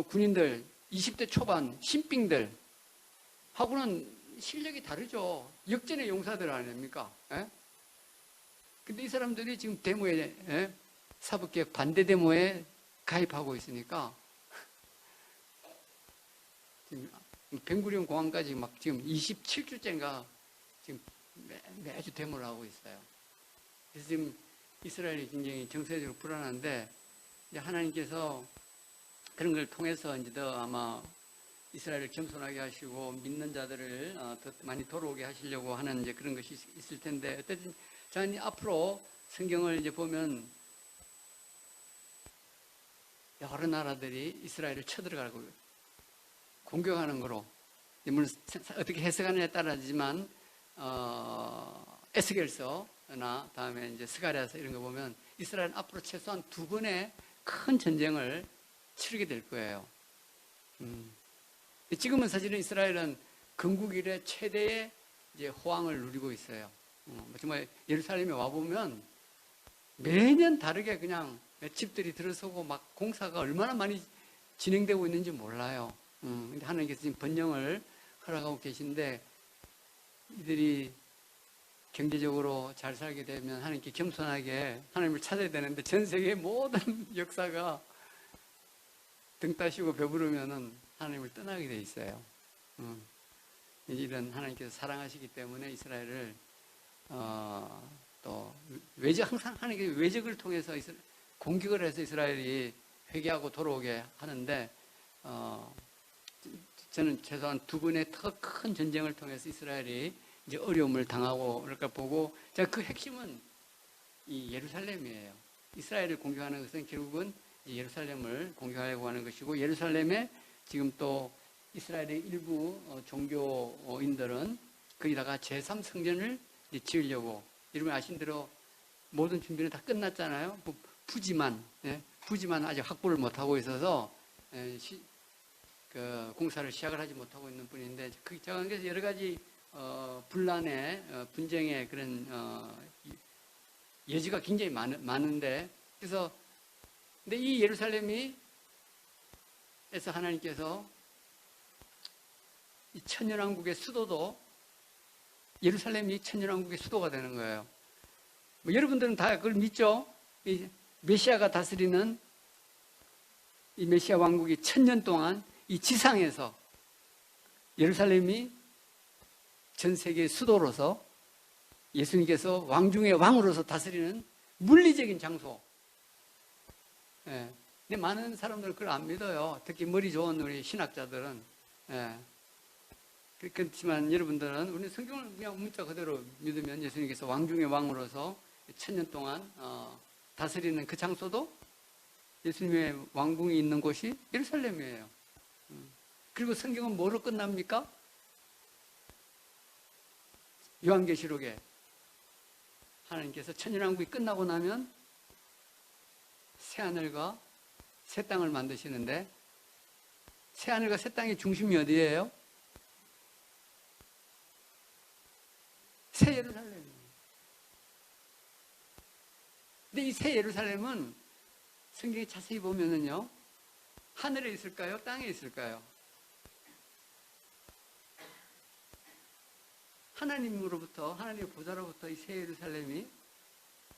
군인들 20대 초반 신兵들 하고는 실력이 다르죠. 역전의 용사들 아닙니까? 근데 이 사람들이 지금 데모에, 사법개혁 반대 데모에 가입하고 있으니까 지금 벵구리온 공항까지 막 지금 27주째인가 지금 매주 데모를 하고 있어요. 그래서 지금 이스라엘이 굉장히 정세적으로 불안한데, 이제 하나님께서 그런 걸 통해서 이제 더 아마 이스라엘을 겸손하게 하시고 믿는 자들을 더 많이 돌아오게 하시려고 하는 이제 그런 것이 있을 텐데, 어쨌든 저는 앞으로 성경을 이제 보면 여러 나라들이 이스라엘을 쳐들어가고 공격하는 거로, 물론 어떻게 해석하느냐에 따라지만 에스겔서나 다음에 이제 스가랴서 이런 거 보면 이스라엘은 앞으로 최소한 2번의 큰 전쟁을 치르게 될 거예요. 지금은 사실은 이스라엘은 건국 이래 최대의 이제 호황을 누리고 있어요. 정말 예루살렘에 와 보면 매년 다르게 그냥 집들이 들어서고 막 공사가 얼마나 많이 진행되고 있는지 몰라요. 근데 하나님께서 지금 번영을 허락하고 계신데, 이들이 경제적으로 잘 살게 되면 하나님께 겸손하게 하나님을 찾아야 되는데, 전 세계의 모든 역사가 등 따시고 배부르면은 하나님을 떠나게 돼 있어요. 이런 하나님께서 사랑하시기 때문에 이스라엘을 또 항상 하나님께서 외적을 통해서 공격을 해서 이스라엘이 회개하고 돌아오게 하는데, 저는 최소한 2번의 더 큰 전쟁을 통해서 이스라엘이 이제 어려움을 당하고 그럴까 보고, 제가 그 핵심은 이 예루살렘이에요. 이스라엘을 공격하는 것은 결국은 예루살렘을 공격하려고 하는 것이고, 예루살렘에 지금 또 이스라엘의 일부 종교인들은 거기다가 제3성전을 지으려고, 여러분 아신 대로 모든 준비는 다 끝났잖아요. 부지만 아직 확보를 못하고 있어서 공사를 시작을 하지 못하고 있는 뿐인데, 그 과정에서 여러 가지 분란의 분쟁의 그런 여지가 굉장히 많은데, 그래서 근데 이 예루살렘에서 하나님께서 이 천년왕국의 수도도 예루살렘이 천년왕국의 수도가 되는 거예요. 여러분들은 다 그걸 믿죠? 이 메시아가 다스리는 이 메시아 왕국이 1000년 동안 이 지상에서 예루살렘이 전 세계의 수도로서 예수님께서 왕 중의 왕으로서 다스리는 물리적인 장소. 근데 많은 사람들은 그걸 안 믿어요. 특히 머리 좋은 우리 신학자들은. 그렇지만 여러분들은 우리 성경을 그냥 문자 그대로 믿으면 예수님께서 왕 중의 왕으로서 1000년 동안 다스리는 그 장소도 예수님의 왕궁이 있는 곳이 예루살렘이에요. 그리고 성경은 뭐로 끝납니까? 요한계시록에 하나님께서 천년왕국이 끝나고 나면 새하늘과 새 땅을 만드시는데, 새하늘과 새 땅의 중심이 어디예요? 새 예루살렘이에요. 근데 이 새 예루살렘은 성경에 자세히 보면은요, 하늘에 있을까요? 땅에 있을까요? 하나님으로부터, 하나님의 보좌로부터 이 새 예루살렘이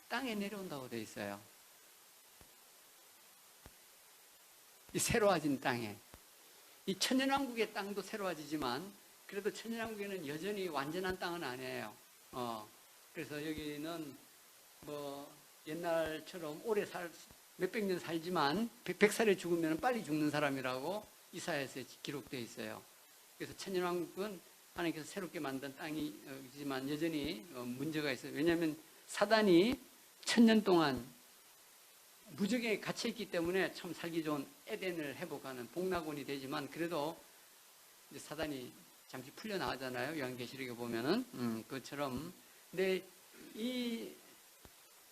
땅에 내려온다고 되어 있어요. 이 새로워진 땅에. 이 천년왕국의 땅도 새로워지지만, 그래도 천년왕국에는 여전히 완전한 땅은 아니에요. 그래서 여기는 옛날처럼 오래 몇백 년 살지만 100살에 죽으면 빨리 죽는 사람이라고 이사야서에 기록되어 있어요. 그래서 천년왕국은 하나님께서 새롭게 만든 땅이지만 여전히 문제가 있어요. 왜냐하면 사단이 1000년 동안 무적에 갇혀있기 때문에 참 살기 좋은 에덴을 회복하는 복락원이 되지만, 그래도 이제 사단이 잠시 풀려나가잖아요. 요한계시록에 보면은 그것처럼. 근데 이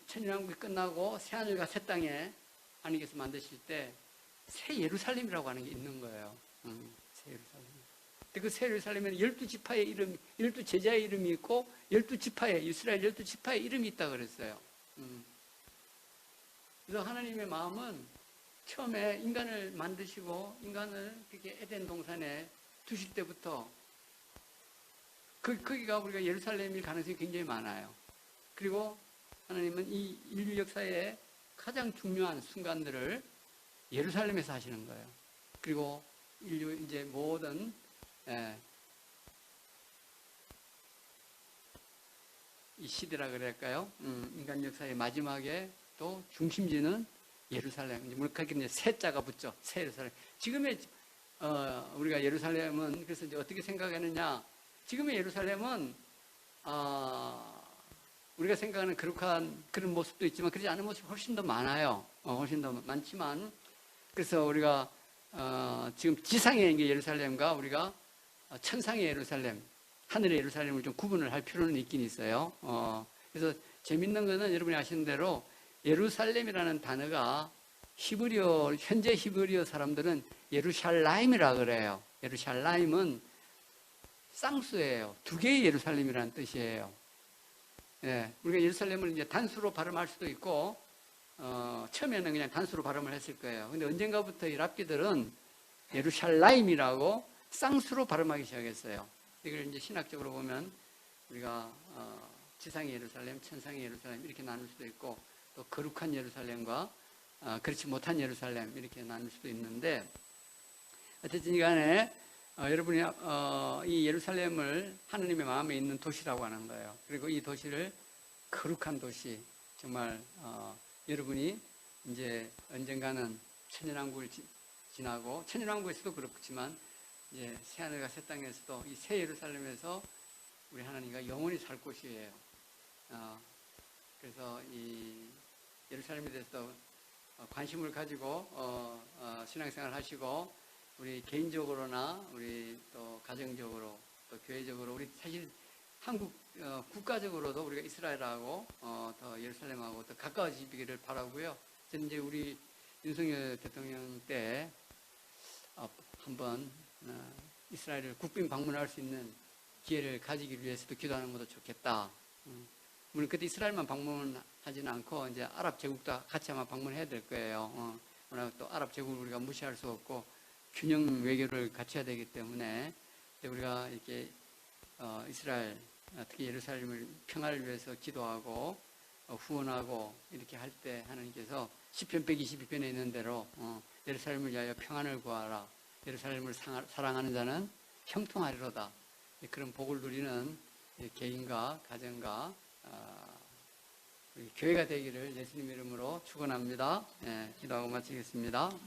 천년왕국이 끝나고 새하늘과 새 땅에 하나님께서 만드실 때 새 예루살렘이라고 하는 게 있는 거예요. 새 예루살렘. 근데 그 새 예루살렘에는 12지파의 이름, 12제자의 이름이 있고 12지파의, 이스라엘 12지파의 이름이 있다 그랬어요. 그래서 하나님의 마음은 처음에 인간을 만드시고 인간을 그렇게 에덴 동산에 두실 때부터 거기가 우리가 예루살렘일 가능성이 굉장히 많아요. 그리고 하나님은 이 인류 역사의 가장 중요한 순간들을 예루살렘에서 하시는 거예요. 그리고 인류 이제 모든 이 시대라 그럴까요? 인간 역사의 마지막에 또 중심지는 예루살렘. 물론 거기 이제 새 자가 붙죠. 새 예루살렘. 지금의 우리가 예루살렘은 그래서 이제 어떻게 생각하느냐? 지금의 예루살렘은 우리가 생각하는 거룩한 그런 모습도 있지만 그러지 않은 모습이 훨씬 더 많아요. 훨씬 더 많지만 그래서 우리가 지금 지상의 예루살렘과 우리가 천상의 예루살렘, 하늘의 예루살렘을 좀 구분을 할 필요는 있긴 있어요. 그래서 재밌는 거는 여러분이 아시는 대로 예루살렘이라는 단어가 현재 히브리어 사람들은 예루샬라임이라 그래요. 예루샬라임은 쌍수예요. 두 개의 예루살렘이라는 뜻이에요. 예, 우리가 예루살렘을 이제 단수로 발음할 수도 있고, 처음에는 그냥 단수로 발음을 했을 거예요. 근데 언젠가부터 이 랍비들은 예루샬라임이라고 쌍수로 발음하기 시작했어요. 이걸 이제 신학적으로 보면 우리가 지상의 예루살렘, 천상의 예루살렘 이렇게 나눌 수도 있고, 또 거룩한 예루살렘과 그렇지 못한 예루살렘 이렇게 나눌 수도 있는데, 어쨌든 간에 여러분이 이 예루살렘을 하느님의 마음에 있는 도시라고 하는 거예요. 그리고 이 도시를 거룩한 도시, 정말 여러분이 이제 언젠가는 천년왕국을 지나고, 천년왕국에서도 그렇지만 이제 새하늘과 새 땅에서도 이 새 예루살렘에서 우리 하나님과 영원히 살 곳이에요. 그래서 이 예루살렘에 대해서 관심을 가지고 신앙생활 하시고, 우리 개인적으로나 우리 또 가정적으로 또 교회적으로 우리 사실 한국 국가적으로도 우리가 이스라엘하고 더 예루살렘하고 더 가까워지기를 바라고요. 저는 이제 우리 윤석열 대통령 때 한번 이스라엘을 국빈 방문할 수 있는 기회를 가지기 위해서도 기도하는 것도 좋겠다. 물론 그때 이스라엘만 방문하지는 않고 이제 아랍 제국도 같이 아마 방문해야 될 거예요. 워낙 또 아랍 제국을 우리가 무시할 수 없고 균형 외교를 갖춰야 되기 때문에 우리가 이렇게 이스라엘, 특히 예루살렘을 평화를 위해서 기도하고 후원하고 이렇게 할 때 하나님께서 시편 122편에 있는 대로 예루살렘을 위하여 평안을 구하라. 예루살렘을 사랑하는 자는 형통하리로다. 그런 복을 누리는 개인과 가정과 교회가 되기를 예수님 이름으로 축원합니다. 기도하고 마치겠습니다.